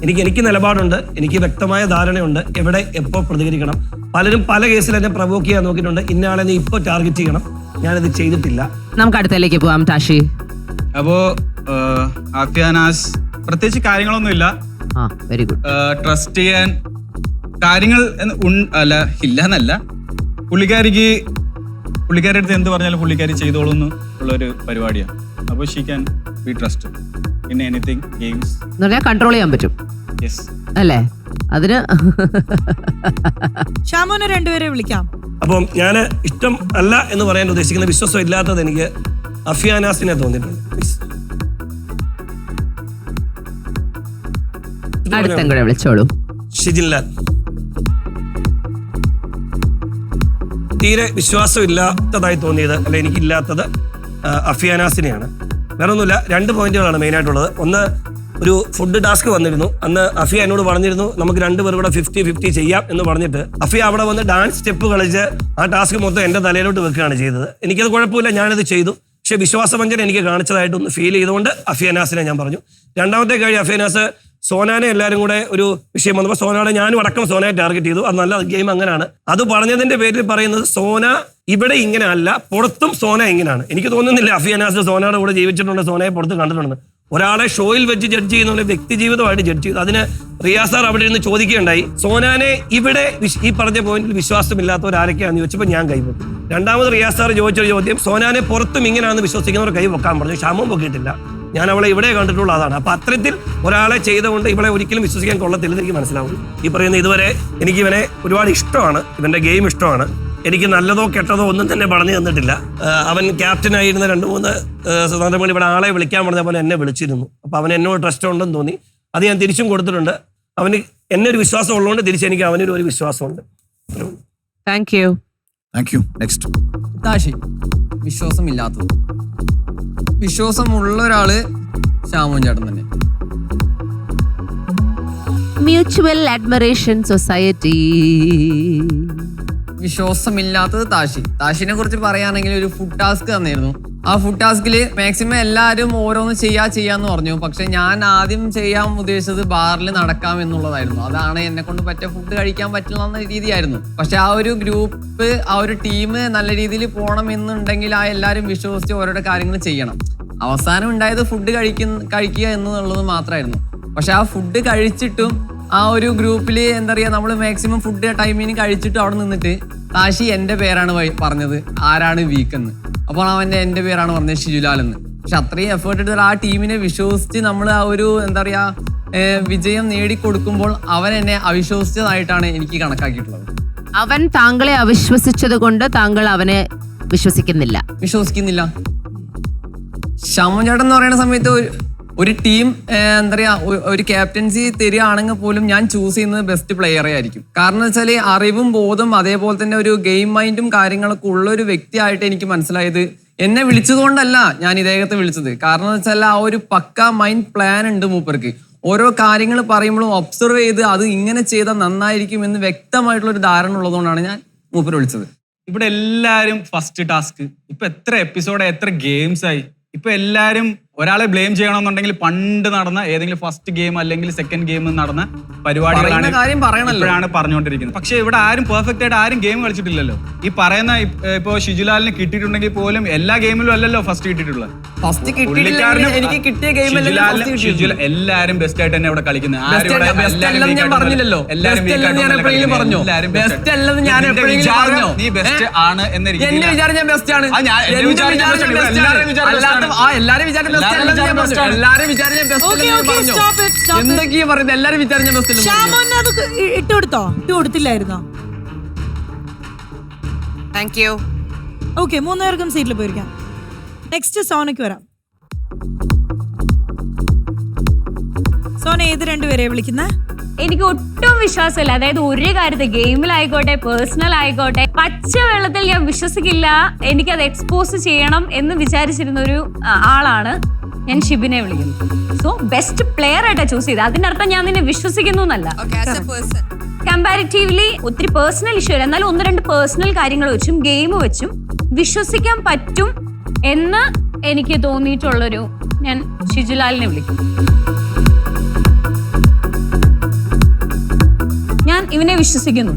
എനിക്ക് നിലപാടുണ്ട്, എനിക്ക് വ്യക്തമായ ധാരണയുണ്ട് എവിടെ എപ്പോൾ പ്രതികരിക്കണം. പലരും പല കേസിൽ എന്നെ പ്രവോക്ക് ചെയ്യാൻ നോക്കിയിട്ടുണ്ട്, ഇന്നയാളെ നീ ഇപ്പോൾ ടാർഗറ്റ് ചെയ്യണം, ഞാനത് ചെയ്തിട്ടില്ല. നമുക്ക് അടുത്തേക്ക് പോവാം. ടാഷി, അപ്പോ അഫ്യാനാസ് പ്രത്യേകിച്ച് കാര്യങ്ങളൊന്നുമില്ല. Very good. ട്രസ്റ്റ് ചെയ്യാൻ കാര്യങ്ങൾ ഇല്ലെന്നല്ല, പുള്ളിക്കാരുടെ അടുത്ത് എന്ത് പറഞ്ഞാലും പുള്ളിക്കാരി ചെയ്തോളൂ ഉള്ളൊരു പരിപാടിയാണ്. അപ്പോൾ she can be trust in anything games. Control ചെയ്യാൻ പറ്റും. യെസ് അല്ലേ? അതിന് ഷാമോനെ രണ്ടുപേരെ വിളിക്കാം. അപ്പം ഞാൻ ഇഷ്ടം അല്ല എന്ന് പറയാൻ ഉദ്ദേശിക്കുന്ന വിശ്വാസം ഇല്ലാത്തത് എനിക്ക് അഫ്യാനാസിനെ തോന്നിയിട്ടുണ്ട്. അടുത്തങ്ങടെ വിളിച്ചോളൂ. ഷിജിൻലാൽ. തീരെ വിശ്വാസം ഇല്ലാത്തതായി തോന്നിയത്, അല്ല എനിക്കില്ലാത്തത് അഫ്യാനാസിനെയാണ്. വേറെ ഒന്നുമില്ല, 2 പോയിന്റുകളാണ് മെയിനായിട്ടുള്ളത്. ഒന്ന്, ഒരു ഫുഡ് ടാസ്ക് വന്നിരുന്നു. അന്ന് അഫിയ എന്നോട് പറഞ്ഞിരുന്നു നമുക്ക് 2 പേർ കൂടെ 50-50 ചെയ്യാം എന്ന് പറഞ്ഞിട്ട് അഫിയ അവിടെ വന്ന് ഡാൻസ് സ്റ്റെപ്പ് കളിച്ച് ആ ടാസ്ക് മൊത്തം എൻ്റെ തലയിലോട്ട് വെക്കുകയാണ് ചെയ്തത്. എനിക്കത് കുഴപ്പമില്ല, ഞാനത് ചെയ്തു. പക്ഷേ വിശ്വാസവഞ്ചന എനിക്ക് കാണിച്ചതായിട്ടൊന്ന് ഫീൽ ചെയ്തുകൊണ്ട് അഫ്യാനാസിനെ ഞാൻ പറഞ്ഞു. രണ്ടാമത്തെ കാര്യം, അഫ്യാനാസ് സോനാനെ എല്ലാവരും കൂടെ ഒരു വിഷയം വന്നപ്പോൾ സോനയുടെ ഞാനും അടക്കം സോനയെ ടാർഗറ്റ് ചെയ്തു. അത് നല്ല ഗെയിം അങ്ങനെയാണ്. അത് പറഞ്ഞതിന്റെ പേരിൽ പറയുന്നത് സോന ഇവിടെ ഇങ്ങനെ അല്ല, പുറത്തും സോന ഇങ്ങനെയാണ്. എനിക്ക് തോന്നുന്നില്ല അഫ്യാനാസ് സോനയുടെ കൂടെ ജീവിച്ചിട്ടുണ്ട്, സോനയെ പുറത്ത് കണ്ടിട്ടുണ്ടെന്ന്. ഒരാളെ ഷോയിൽ വെച്ച് ജഡ്ജ് ചെയ്യുന്ന വ്യക്തി ജീവിതമായിട്ട് ജഡ്ജ് ചെയ്തു. അതിന് റിയാസ് സാർ അവിടെ ഇരുന്ന് ചോദിക്കുകയുണ്ടായി, സോനാനെ ഇവിടെ ഈ പറഞ്ഞ പോയിന്റിൽ വിശ്വാസമില്ലാത്തവരാരൊക്കെയാണെന്ന് ചോദിച്ചപ്പോൾ ഞാൻ കൈവക്കും. രണ്ടാമത് റിയാസ് സാർ ചോദിച്ചൊരു ചോദ്യം, സോനാനെ പുറത്തും ഇങ്ങനെയാണെന്ന് വിശ്വസിക്കുന്നവർ കൈ വെക്കാൻ പറഞ്ഞു. ക്ഷാമം പൊക്കിയിട്ടില്ല, ഞാൻ അവളെ ഇവിടെ കണ്ടിട്ടുള്ള അതാണ്. അപ്പൊ അത്തരത്തിൽ ഒരാളെ ചെയ്തുകൊണ്ട് ഇവളെ ഒരിക്കലും വിശ്വസിക്കാൻ കൊള്ളത്തില്ലെന്ന് എനിക്ക് മനസ്സിലാവും. ഈ പറയുന്ന ഇതുവരെ എനിക്ക് ഇവനെ ഒരുപാട് ഇഷ്ടമാണ്, ഇവന്റെ ഗെയിം ഇഷ്ടമാണ്. എനിക്ക് നല്ലതോ കെട്ടതോ ഒന്നും തന്നെ പറഞ്ഞു തന്നിട്ടില്ല. അവൻ ക്യാപ്റ്റനായിരുന്ന 2-3 സന്ദർഭങ്ങളിൽ ഇവിടെ ആളെ വിളിക്കാൻ പറഞ്ഞപ്പോൾ എന്നെ വിളിച്ചിരുന്നു. അപ്പൊ അവൻ എന്നോട് ട്രസ്റ്റ് ഉണ്ടെന്ന് തോന്നി, അത് ഞാൻ തിരിച്ചും കൊടുത്തിട്ടുണ്ട്. അവന് എന്നെ ഒരു വിശ്വാസം ഉള്ളതുകൊണ്ട് തിരിച്ച് എനിക്ക് അവനൊരു ഒരു വിശ്വാസമുണ്ട്. Thank you. നെക്സ്റ്റ് താഷി. വിശ്വാസമില്ലാത്തത്. വിശ്വാസമുള്ള ഒരാള് ശ്യാമോൻ ചേട്ടൻ തന്നെ. Mutual admiration society. വിശ്വാസമില്ലാത്തത് താഷി. താഷിനെ കുറിച്ച് പറയുകയാണെങ്കിൽ ഒരു ഫുഡ് ടാസ്ക് തന്നിരുന്നു. ആ ഫുഡ് ടാസ്കിൽ മാക്സിമം എല്ലാവരും ഓരോന്ന് ചെയ്യാന്ന് പറഞ്ഞു. പക്ഷെ ഞാൻ ആദ്യം ചെയ്യാൻ ഉദ്ദേശിച്ചത് ബാറിൽ നടക്കാം എന്നുള്ളതായിരുന്നു. അതാണ് എന്നെ കൊണ്ട് പറ്റിയ ഫുഡ് കഴിക്കാൻ പറ്റില്ല എന്ന രീതിയായിരുന്നു. പക്ഷെ ആ ഒരു ഗ്രൂപ്പ്, ആ ഒരു ടീം നല്ല രീതിയിൽ പോകണം എന്നുണ്ടെങ്കിൽ ആ എല്ലാവരും വിശ്വസിച്ച് ഓരോരോ കാര്യങ്ങൾ ചെയ്യണം. അവസാനം ഉണ്ടായത് ഫുഡ് കഴിക്കുക എന്നുള്ളത് മാത്രമായിരുന്നു. പക്ഷെ ആ ഫുഡ് കഴിച്ചിട്ടും ആ ഒരു ഗ്രൂപ്പിൽ എന്താ പറയുക, നമ്മൾ മാക്സിമം ഫുഡ് ടൈമിന് കഴിച്ചിട്ട് അവിടെ നിന്നിട്ട് താഷി എൻ്റെ പേരാണ് പറഞ്ഞത്, ആരാണ് വീക്കെന്ന്. അപ്പോൾ അവൻ്റെ എൻ്റെ പേരാണ് പറഞ്ഞത് ഷിജുലാൽ എന്ന്. പക്ഷെ അത്രയും എഫേർട്ട് എടുത്തിട്ട് ആ ടീമിനെ വിശ്വസിച്ച് നമ്മൾ ആ ഒരു എന്താ പറയുക വിജയം നേടിക്കൊടുക്കുമ്പോൾ അവൻ എന്നെ അവിശ്വസിച്ചതായിട്ടാണ് എനിക്ക് കണക്കാക്കിയിട്ടുള്ളത്. അവൻ താങ്കളെ അവിശ്വസിച്ചത് കൊണ്ട് താങ്കൾ അവനെ വിശ്വസിക്കുന്നില്ല. ശ്യാമോൻ ചേട്ടൻ എന്ന് പറയുന്ന സമയത്ത് ഒരു ടീം എന്താ പറയാ ഒരു ക്യാപ്റ്റൻസി തരികയാണെങ്കിൽ പോലും ഞാൻ ചൂസ് ചെയ്യുന്നത് ബെസ്റ്റ് പ്ലെയറെ ആയിരിക്കും. കാരണം വെച്ചാൽ അറിവും ബോധം അതേപോലെ തന്നെ ഒരു ഗെയിം മൈൻഡും കാര്യങ്ങളൊക്കെ ഉള്ള ഒരു വ്യക്തിയായിട്ട് എനിക്ക് മനസ്സിലായത് എന്നെ വിളിച്ചതുകൊണ്ടല്ല ഞാൻ ഇദ്ദേഹത്തെ വിളിച്ചത്. കാരണം എന്ന് വെച്ചാൽ ആ ഒരു പക്ക മൈൻഡ് പ്ലാൻ ഉണ്ട് മൂപ്പർക്ക്. ഓരോ കാര്യങ്ങൾ പറയുമ്പോഴും ഒബ്സർവ് ചെയ്ത് അത് ഇങ്ങനെ ചെയ്താൽ നന്നായിരിക്കും എന്ന് വ്യക്തമായിട്ടുള്ള ഒരു ധാരണ ഉള്ളതുകൊണ്ടാണ് ഞാൻ മൂപ്പർ വിളിച്ചത്. ഇവിടെ എല്ലാവരും ഫസ്റ്റ് ടാസ്ക്, ഇപ്പൊ എത്ര എപ്പിസോഡ് എത്ര ഗെയിംസ് ആയി. ഇപ്പൊ എല്ലാരും ഒരാളെ ബ്ലെയിം ചെയ്യണമെന്നുണ്ടെങ്കിൽ പണ്ട് നടന്ന ഏതെങ്കിലും ഫസ്റ്റ് ഗെയിം അല്ലെങ്കിൽ സെക്കൻഡ് ഗെയിം നടന്ന പരിപാടികളാണ് ഇപ്പോഴാണ് പറഞ്ഞുകൊണ്ടിരിക്കുന്നത്. പക്ഷെ ഇവിടെ ആരും പെർഫെക്റ്റ് ആയിട്ട് ആരും ഗെയിം കളിച്ചിട്ടില്ലല്ലോ. ഈ പറയുന്ന ഇപ്പോ ഷിജുലാലിന് കിട്ടിയിട്ടുണ്ടെങ്കിൽ പോലും എല്ലാ ഗെയിമിലും അല്ലല്ലോ ഫസ്റ്റ് കിട്ടിയിട്ടുള്ളത്. എല്ലാരും ബെസ്റ്റ് ആയിട്ട് തന്നെ ഇവിടെ കളിക്കുന്നത്. നീ ബെസ്റ്റ് ആണ് എന്ന രീതിയിൽ എന്തൊക്കെയാ പറയുന്നത്? എല്ലാരും വിചാരിച്ച ഇട്ടുകൊടുത്തോ? ഇട്ടുകൊടുത്തില്ലായിരുന്നോ? Thank you. ഓക്കെ, 3 പേർക്കും സീറ്റിൽ പോയിരിക്കാം. നെക്സ്റ്റ് സോനയ്ക്ക് വരാം. സോന ഏത് 2 പേരെ വിളിക്കുന്നത്? എനിക്ക് ഒട്ടും വിശ്വാസമില്ല. അതായത് ഒരു കാര്യത്തിൽ ഗെയിമിലായിക്കോട്ടെ പേഴ്സണൽ ആയിക്കോട്ടെ പച്ച വെള്ളത്തിൽ ഞാൻ വിശ്വസിക്കില്ല. എനിക്കത് എക്സ്പോസ് ചെയ്യണം എന്ന് വിചാരിച്ചിരുന്ന ഒരു ആളാണ് ഞാൻ ഷിബിനെ വിളിക്കുന്നത്. സോ ബെസ്റ്റ് പ്ലെയർ ആയിട്ടാ ചൂസ് ചെയ്തത്. അതിനർത്ഥം ഞാൻ നിന്നെ വിശ്വസിക്കുന്നു എന്നല്ല. കമ്പാരിറ്റീവ്ലി ഒത്തിരി പേഴ്സണൽ ഇഷ്യൂ അല്ല, എന്നാലും 1-2 പേഴ്സണൽ കാര്യങ്ങൾ വെച്ചും ഗെയിം വെച്ചും വിശ്വസിക്കാൻ പറ്റും എന്ന് എനിക്ക് തോന്നിയിട്ടുള്ളൊരു ഞാൻ ഷിജുലാലിനെ വിളിക്കും. ഞാൻ ഇവനെ വിശ്വസിക്കുന്നു.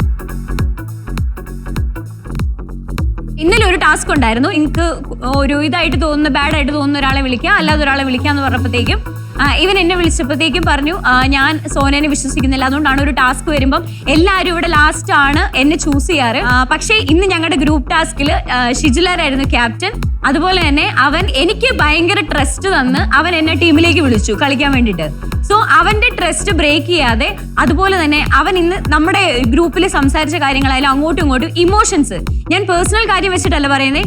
ഇന്നലെ ഒരു ടാസ്ക് ഉണ്ടായിരുന്നു. എനിക്ക് ഒരു ഇതായിട്ട് തോന്നുന്ന ബാഡ് ആയിട്ട് തോന്നുന്ന ഒരാളെ വിളിക്കുക, അല്ലാതെ ഒരാളെ വിളിക്കാന്ന് പറഞ്ഞപ്പോഴത്തേക്കും ഇവൻ എന്നെ വിളിച്ചപ്പോഴത്തേക്കും പറഞ്ഞു ഞാൻ സോനേനെ വിശ്വസിക്കുന്നില്ല. അതുകൊണ്ടാണ് ഒരു ടാസ്ക് വരുമ്പം എല്ലാവരും ഇവിടെ ലാസ്റ്റ് ആണ് എന്നെ ചൂസ് ചെയ്യാറ്. പക്ഷേ ഇന്ന് ഞങ്ങളുടെ ഗ്രൂപ്പ് ടാസ്കിൽ ഷിജുലാരായിരുന്നു ക്യാപ്റ്റൻ. അതുപോലെ തന്നെ അവൻ എനിക്ക് ഭയങ്കര ട്രസ്റ്റ് തന്ന് അവൻ എന്നെ ടീമിലേക്ക് വിളിച്ചു കളിക്കാൻ വേണ്ടിയിട്ട്. സോ അവന്റെ ട്രസ്റ്റ് ബ്രേക്ക് ചെയ്യാതെ അതുപോലെ തന്നെ അവൻ ഇന്ന് നമ്മുടെ ഗ്രൂപ്പിൽ സംസാരിച്ച കാര്യങ്ങളായാലും അങ്ങോട്ടും ഇങ്ങോട്ടും ഇമോഷൻസ്, ഞാൻ പേഴ്സണൽ കാര്യം വെച്ചിട്ടല്ല പറയുന്നത്,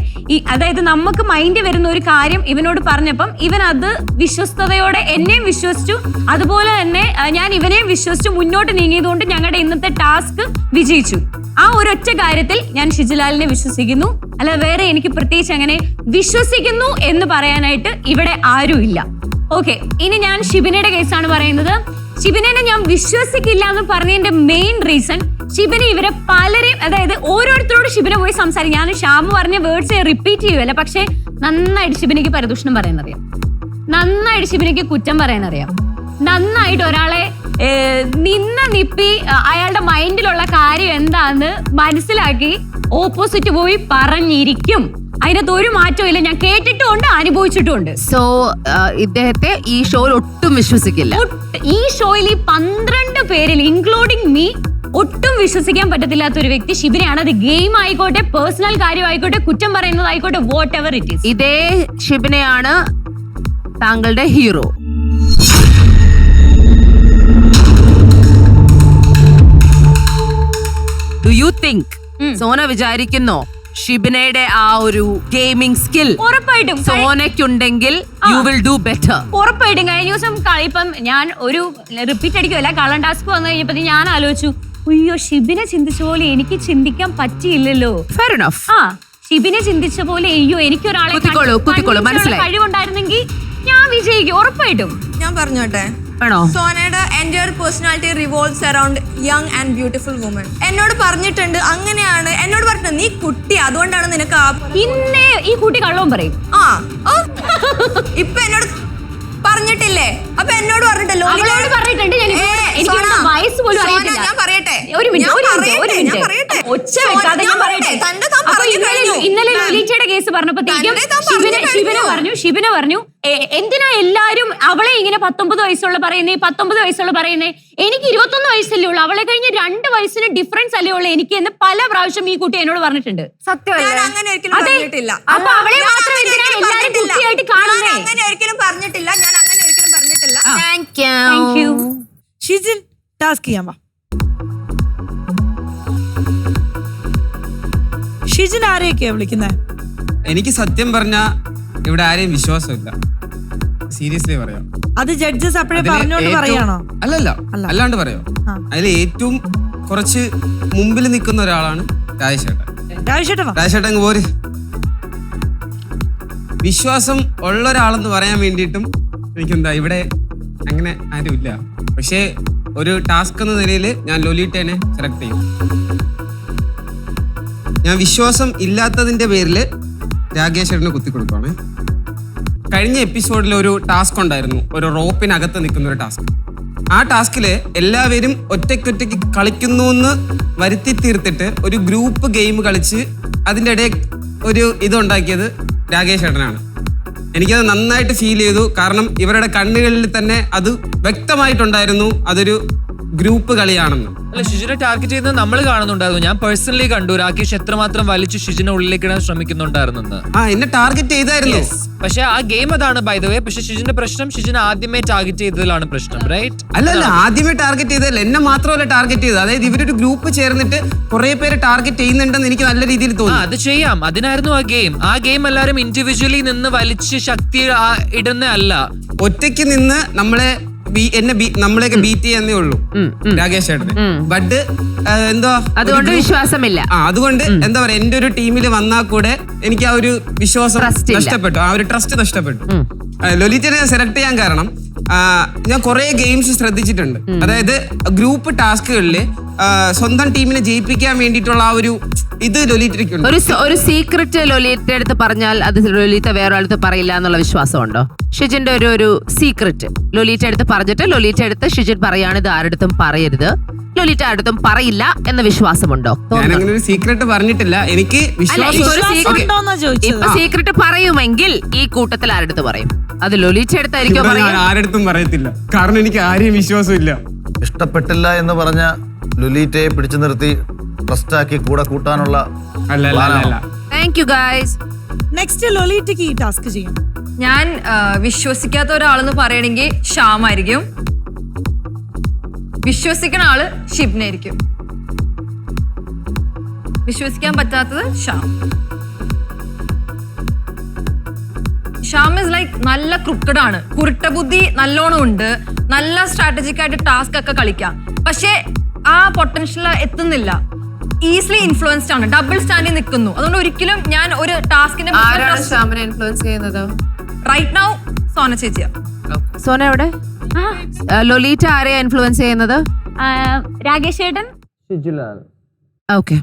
അതായത് നമുക്ക് മൈൻഡ് വരുന്ന ഒരു കാര്യം ഇവനോട് പറഞ്ഞപ്പം ഇവൻ അത് വിശ്വസ്തയോടെ എന്നെയും വിശ്വസിച്ചു, അതുപോലെ തന്നെ ഞാൻ ഇവനെയും വിശ്വസിച്ചു മുന്നോട്ട് നീങ്ങിയതുകൊണ്ട് ഞങ്ങളുടെ ഇന്നത്തെ ടാസ്ക് വിജയിച്ചു. ആ ഒരൊറ്റ കാര്യത്തിൽ ഞാൻ ഷിജുലാലിനെ വിശ്വസിക്കുന്നു. അല്ലാതെ വേറെ എനിക്ക് പ്രത്യേകിച്ച് അങ്ങനെ വിശ്വസിക്കുന്നു എന്ന് പറയാനായിട്ട് ഇവിടെ ആരും ഇല്ല. ഓക്കെ, ഇനി ഞാൻ ഷിബിനയുടെ കേസാണ് പറയുന്നത്. ഷിബിനെ ഞാൻ വിശ്വസിക്കില്ല എന്ന് പറഞ്ഞതിന്റെ മെയിൻ റീസൺ, ഷിബിന് ഇവരെ പലരെയും, അതായത് ഓരോരുത്തരോട് ഷിബിന പോയി സംസാരിക്കും. ഞാൻ ഷാമു പറഞ്ഞ വേർഡ്സ് റിപ്പീറ്റ് ചെയ്യുമല്ല, പക്ഷെ നന്നായിട്ട് ഷിബിനയ്ക്ക് പരദൂഷണം പറയാനറിയാം, നന്നായിട്ട് ഷിബിനയ്ക്ക് കുറ്റം പറയാനറിയാം, നന്നായിട്ട് ഒരാളെ നിപ്പി അയാളുടെ മൈൻഡിലുള്ള കാര്യം എന്താന്ന് മനസ്സിലാക്കി ഓപ്പോസിറ്റ് പോയി പറഞ്ഞിരിക്കും. അതിനകത്ത് ഒരു മാറ്റവും ഇല്ല. ഞാൻ കേട്ടിട്ടുമുണ്ട്, അനുഭവിച്ചിട്ടുമുണ്ട്. സോ ഇദ്ദേഹത്തെ ഈ ഷോയിൽ ഒട്ടും വിശ്വസിക്കില്ല. ഈ ഷോയിൽ ഈ 12 പേരിൽ ഇൻക്ലൂഡിങ് മീ ഒട്ടും വിശ്വസിക്കാൻ പറ്റത്തില്ലാത്ത ഒരു വ്യക്തി ഷിബിനെയാണ്. അത് ഗെയിം ആയിക്കോട്ടെ പേഴ്സണൽ കാര്യമായിക്കോട്ടെ കുറ്റം പറയുന്നതായിക്കോട്ടെ വാട്ട് എവർ ഇറ്റ് ഈസ്. ഇതേ ഷിബിനെയാണ് താങ്കളുടെ hero. Do you think Sona വിചാരിക്കുന്നോ ഷിബിനയുടെ ആ ഒരു ഗെയിമിംഗ് സ്കിൽ ഉറപ്പായിട്ടും സോനയ്ക്കുണ്ടെങ്കിൽ യു വിൽ ഡു ബെറ്റർ? ഉറപ്പായിട്ടും. കഴിഞ്ഞ ദിവസം ഇപ്പം ഞാൻ ഒരു റിപ്പീറ്റ് അടിക്കുമല്ല, കള്ളൻ ടാസ്ക് വന്നു കഴിഞ്ഞപ്പോ ഞാൻ ആലോചിച്ചു, അയ്യോ ഷിബിനെ ചിന്തിച്ച പോലെ എനിക്ക് ചിന്തിക്കാൻ പറ്റിയില്ലല്ലോ. Fair enough. ഷിബിനെ ചിന്തിച്ച പോലെ അയ്യോ എനിക്കൊരാളെ കഴിവുണ്ടായിരുന്നെങ്കിൽ ഞാൻ വിജയിക്കും ഉറപ്പായിട്ടും. ഞാൻ പറഞ്ഞോട്ടെ, സോനയുടെ entire personality revolves around young and beautiful woman. എന്നോട് പറഞ്ഞിട്ടുണ്ട്, അങ്ങനെയാണ് എന്നോട് പറഞ്ഞിട്ടുണ്ട്, നീ കുട്ടി അതുകൊണ്ടാണ് നിനക്ക് പിന്നെ ഈ കുട്ടി കള്ളവും പറയും. ഇപ്പൊ എന്നോട് പറഞ്ഞിട്ടില്ലേ? അപ്പൊ എന്നോട് പറഞ്ഞിട്ടല്ലോ. വയസ്സ് പോലും അറിയത്തില്ല. ഞാൻ പറയട്ടെ, ഇന്നലെ ലൊലീറ്റയുടെ കേസ് പറഞ്ഞപ്പോഴത്തേക്കും ഷിബിന പറഞ്ഞു എന്തിനാ എല്ലാരും അവളെ ഇങ്ങനെ 19 വയസ്സുള്ള പറയുന്നേ, 19 വയസ്സുള്ള പറയുന്നേ, എനിക്ക് 21 വയസ്സല്ലേ ഉള്ളൂ, അവളെ കഴിഞ്ഞ് 2 വയസ്സിന് ഡിഫറൻസ് അല്ലേ ഉള്ളൂ എനിക്ക് എന്ന് പല പ്രാവശ്യം ഈ കുട്ടി എന്നോട് പറഞ്ഞിട്ടുണ്ട്. സത്യമല്ല, അങ്ങനെ ഒരിക്കലും പറഞ്ഞിട്ടില്ല. അപ്പൊ അവളെ മാത്രം എന്തിനാണ് എല്ലാരും കുട്ടിയായിട്ട് കാണുന്നേ? അങ്ങനെ ഒരിക്കലും പറഞ്ഞിട്ടില്ല, ഞാൻ അങ്ങനെ ഒരിക്കലും പറഞ്ഞിട്ടില്ല. Thank you. ഷിജിൻ ടാസ്ക് ചെയ്യാൻ വാ. ഷിജിൻ ആരെയൊക്കെയാ വിളിക്കുന്നത്? എനിക്ക് സത്യം പറഞ്ഞ ഇവിടെ ആരെയും വിശ്വാസമില്ല. സീരിയസ്ലി പറയാം. അത് ജഡ്ജസ് അപ്പോഴേ അതില് പറഞ്ഞോണ്ട് ഏറ്റവും- പറയാണോ? അല്ലല്ല, അല്ല. അല്ലാണ്ട് പറയാം. ആ. അതിൽ ഏറ്റവും കുറച്ച് മുമ്പിൽ നിൽക്കുന്ന ഒരാളാണ് രാജേഷേട്ടൻ. രാജേഷേട്ടൻ അങ്ങ് പോര്. വിശ്വാസം ഉള്ള ഒരാളെന്ന് പറയാൻ വേണ്ടിയിട്ടും എനിക്കെന്താ ഇവിടെ അങ്ങനെ ആരുമില്ല. പക്ഷേ ഒരു ടാസ്ക് എന്ന നിലയിൽ ഞാൻ ലൊലീറ്റേനെ സെലക്ട് ചെയ്യും. ഞാൻ വിശ്വാസം ഇല്ലാത്തതിന്റെ പേരിൽ രാകേഷേട്ടനെ കുത്തിക്കൊടുക്കുകയാണ്. കഴിഞ്ഞ എപ്പിസോഡിൽ ഒരു ടാസ്ക് ഉണ്ടായിരുന്നു, ഒരു റോപ്പിനകത്ത് നിൽക്കുന്ന ഒരു ടാസ്ക്. ആ ടാസ്കില് എല്ലാവരും ഒറ്റയ്ക്കൊറ്റയ്ക്ക് കളിക്കുന്നു എന്ന് വരുത്തി തീർത്തിട്ട് ഒരു ഗ്രൂപ്പ് ഗെയിം കളിച്ച് അതിൻ്റെ ഇടയിൽ ഒരു ഇതുണ്ടാക്കിയത് രാകേഷേട്ടനാണ്. എനിക്കത് നന്നായിട്ട് ഫീൽ ചെയ്തു. കാരണം ഇവരുടെ കണ്ണുകളിൽ തന്നെ അത് വ്യക്തമായിട്ടുണ്ടായിരുന്നു അതൊരു ഗ്രൂപ്പ് കളിയാണെന്ന്. അല്ല, ഷിജിനെ ടാർഗറ്റ് ചെയ്യുന്നത് നമ്മൾ കാണുന്നുണ്ടായിരുന്നു. ഞാൻ പേഴ്സണലി കണ്ടു രാകേഷ് എത്രമാത്രം വലിച്ചു ഷിജിനെ ഉള്ളിലേക്ക് ഇടാൻ ശ്രമിക്കുന്നുണ്ടായിരുന്നു. എന്നെ ടാർഗറ്റ് ചെയ്തായിരുന്നു. പക്ഷെ ആ ഗെയിം അതാണ് ബൈ ദ വേ. പക്ഷെ ഷിജിന്റെ പ്രശ്നം ഷിജിനെ ആദ്യമേ ടാർഗറ്റ് ചെയ്തതിലാണ് പ്രശ്നം, റൈറ്റ്? അല്ലല്ല, ആദ്യമേ ടാർഗറ്റ് ചെയ്തതല്ല, എന്നെ മാത്രമല്ല ടാർഗറ്റ് ചെയ്തത്. അതായത് ഇവരൊരു ഗ്രൂപ്പ് ചേർന്നിട്ട് കുറെ പേര് ടാർഗറ്റ് ചെയ്യുന്നുണ്ടെന്ന് എനിക്ക് നല്ല രീതിയിൽ തോന്നി. അത് ചെയ്യാം, അതിനായിരുന്നു ആ ഗെയിം. ആ ഗെയിം എല്ലാവരും ഇൻഡിവിജ്വലി നിന്ന് വലിച്ച് ശക്തി ഇടുന്ന അല്ല, ഒറ്റയ്ക്ക് നിന്ന് നമ്മളെയൊക്കെ ബീറ്റ് ചെയ്യാന്നേ ഉള്ളൂ രാകേഷ് ചേട്ടന്. ബട്ട് എന്തോ അതുകൊണ്ട് വിശ്വാസമില്ല. അതുകൊണ്ട് എന്താ പറയാ, എന്റെ ഒരു ടീമിൽ വന്നാൽ കൂടെ എനിക്ക് ആ ഒരു വിശ്വാസം നഷ്ടപ്പെട്ടു, ആ ഒരു ട്രസ്റ്റ് നഷ്ടപ്പെട്ടു. ലൊലിറ്റിനെ സെലക്ട് ചെയ്യാൻ കാരണം ഞാൻ കുറെ ഗെയിംസ് ശ്രദ്ധിച്ചിട്ടുണ്ട്. അതായത് ഗ്രൂപ്പ് ടാസ്കുകളില് സ്വന്തം ടീമിനെ ജയിപ്പിക്കാൻ വേണ്ടിയിട്ടുള്ള ആ ഒരു ഇത് ലൊലിറ്റയ്ക്കുണ്ട്. ഒരു സീക്രറ്റ് ലൊലിറ്റ അടുത്ത് പറഞ്ഞാൽ അത് ലൊലിറ്റ വേറെ അടുത്ത് പറയില്ല എന്നുള്ള വിശ്വാസമുണ്ടോ? ഷിജിന്റെ ഒരു സീക്രറ്റ് ലൊലിറ്റ അടുത്ത് പറഞ്ഞിട്ട് ലൊലിറ്റ അടുത്ത് ഷിജിൻ പറയാണ് ഇത് ആരടുത്തും പറയരുത്, ലൊലിറ്റ ആരടുത്തും പറയില്ല എന്ന വിശ്വാസമുണ്ടോ? ഞാൻ അങ്ങനെ ഒരു സീക്രട്ട് പറഞ്ഞിട്ടില്ല. എനിക്ക് ഇപ്പൊ സീക്രട്ട് പറയുമെങ്കിൽ ഈ കൂട്ടത്തിൽ ആരടുത്ത് പറയും? അത് ലൊലിറ്റ അടുത്തായിരിക്കും പറയാം. ആരടുത്തും പറയത്തില്ല, കാരണം എനിക്ക് ആരെയും വിശ്വാസമില്ല. ഇഷ്ടപ്പെട്ടില്ല എന്ന് പറഞ്ഞ ലുലീറ്റയെ പിടിച്ചു നിർത്തി ട്രസ്റ്റാക്കി കൂടെ കൂട്ടാനുള്ള താങ്ക് യു ഗൈസ്. നെക്സ്റ്റ് ലൊലീറ്റയ്ക്ക് ഈ ടാസ്ക് ചെയ്യും. ഞാൻ വിശ്വസിക്കാത്ത ഒരാളെന്ന് പറയണെങ്കിൽ ശ്യാമായിരിക്കും, വിശ്വസിക്കുന്ന ആള് ഷിബ്നായിരിക്കും, വിശ്വസിക്കാൻ പറ്റാത്തത് ശ്യാം. ശ്യാം ഇസ് ലൈക്ക് നല്ല ക്രിക്കറ്റ് ആണ്, കുരുട്ട ബുദ്ധി നല്ലോണം ഉണ്ട്, നല്ല സ്ട്രാറ്റജിക് ആയിട്ട് ടാസ്ക് ഒക്കെ കളിക്കാം. പക്ഷെ ആ പൊട്ടൻഷ്യൽ എത്തുന്നില്ല, ഈസിലി ഇൻഫ്ലുവൻസ്ഡ് ആണ്, ഡബിൾ സ്റ്റാൻഡിൽ നിൽക്കുന്നു. അതുകൊണ്ട് ഒരിക്കലും ഞാൻ ഒരു ടാസ്കിന്റെ ഇൻഫ്ലുവൻസ് ചെയ്യുന്നത് റൈറ്റ് നൗ സോന ചേച്ചിയാ. സോന എവിടെ? ലൊലീറ്റ ആരെയാ ഇൻഫ്ലുവൻസ് ചെയ്യുന്നത്? രാകേഷ് ചേട്ടൻ. ഓക്കെ,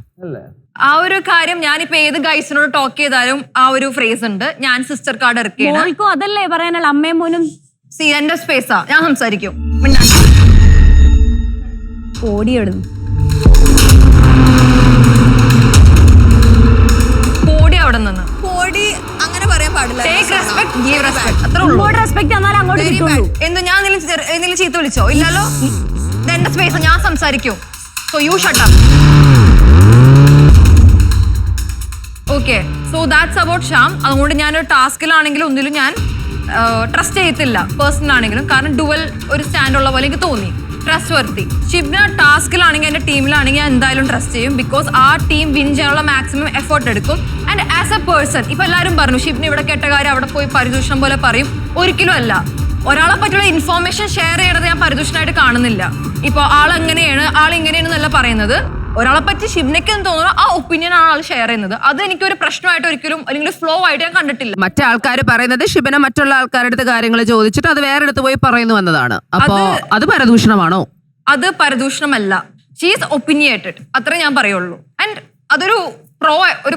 ആ ഒരു കാര്യം ഞാനിപ്പോ ഏത് ഗൈസിനോട് ടോക്ക് ചെയ്താലും ആ ഒരു ഫ്രേസ് ഉണ്ട്, ഞാൻ സിസ്റ്റർ കാർഡ് ഇറക്കിയാണ്. അതല്ലേ പറയാനുള്ള അമ്മയും മോനും. സി എന്റെ സ്പേസാ, ഞാൻ സംസാരിക്കും. ഓടിയിടുന്നു കോടി അവിടെ നിന്ന് കോടി അങ്ങനെ പറയാൻ പാടില്ല. ടേക്ക് റെസ്പെക്ട്, ഗീവ് റെസ്പെക്ട്, അത്രേ ഉള്ളൂ. റെസ്പെക്ട് തന്നാൽ അങ്ങോട്ട് കിട്ടുള്ളൂ. എന്ത് ഞാൻ എന്തെങ്കിലും ചീത്ത വിളിച്ചോ? ഇല്ലല്ലോ, ഇത് എന്റെ സ്പേസ്, ഞാൻ സംസാരിക്കും. So you shut up. Okay, so that's about Shyam. അതുകൊണ്ട് ഞാനൊരു ടാസ്കിലാണെങ്കിലും ഒന്നിലും ഞാൻ ട്രസ്റ്റ് ചെയ്യത്തില്ല, പേഴ്സണൽ ആണെങ്കിലും. കാരണം ഡുവൽ ഒരു സ്റ്റാൻഡ് ഉള്ള പോലെ എനിക്ക് തോന്നി, ട്രസ്റ്റ് വർത്തി. ഷിബ്ന ടാസ്കിലാണെങ്കിൽ എൻ്റെ ടീമിലാണെങ്കിൽ ഞാൻ എന്തായാലും ട്രസ്റ്റ് ചെയ്യും, ബിക്കോസ് ആ ടീം വിൻ ചെയ്യാനുള്ള മാക്സിമം എഫേർട്ട് എടുക്കും. ആൻഡ് ആസ് എ പേഴ്സൺ, ഇപ്പൊ എല്ലാവരും പറഞ്ഞു ഷിബ്ന ഇവിടെ കേട്ട കാര്യം അവിടെ പോയി പരിദൂഷണം പോലെ പറയും. ഒരിക്കലും അല്ല. ഒരാളെ പറ്റിയുള്ള ഇൻഫോർമേഷൻ ഷെയർ ചെയ്യണത് ഞാൻ പരിദൂഷണമായിട്ട് കാണുന്നില്ല. ഇപ്പൊ ആളെങ്ങനെയാണ് ആളിങ്ങനെയാണെന്നല്ല പറയുന്നത്. ഒരാളെ പറ്റി ഷിബ്നയ്ക്ക് എന്ന് തോന്നുന്നു ആ ഒപ്പീനിയൻ ആണ് ആൾ ഷെയർ ചെയ്യുന്നത്. അത് എനിക്കൊരു പ്രശ്നമായിട്ട് ഒരിക്കലും അല്ലെങ്കിൽ ഫ്ലോ ആയിട്ട് ഞാൻ കണ്ടിട്ടില്ല. മറ്റേ ആൾക്കാർ പറയുന്നത് ഷിബിന മറ്റുള്ള ആൾക്കാരുടെ അടുത്ത് കാര്യങ്ങൾ ചോദിച്ചിട്ട് അത് വേറെ അടുത്ത് പോയി പറയുന്നു എന്നതാണ്. അപ്പോ അത് പരദൂഷണമാണോ? അത് പരദൂഷണമല്ല, ഷീ ഈസ് ഒപ്പീനിയേറ്റഡ്, അത്രേ ഞാൻ പറയുള്ളൂ. ആൻഡ് അതൊരു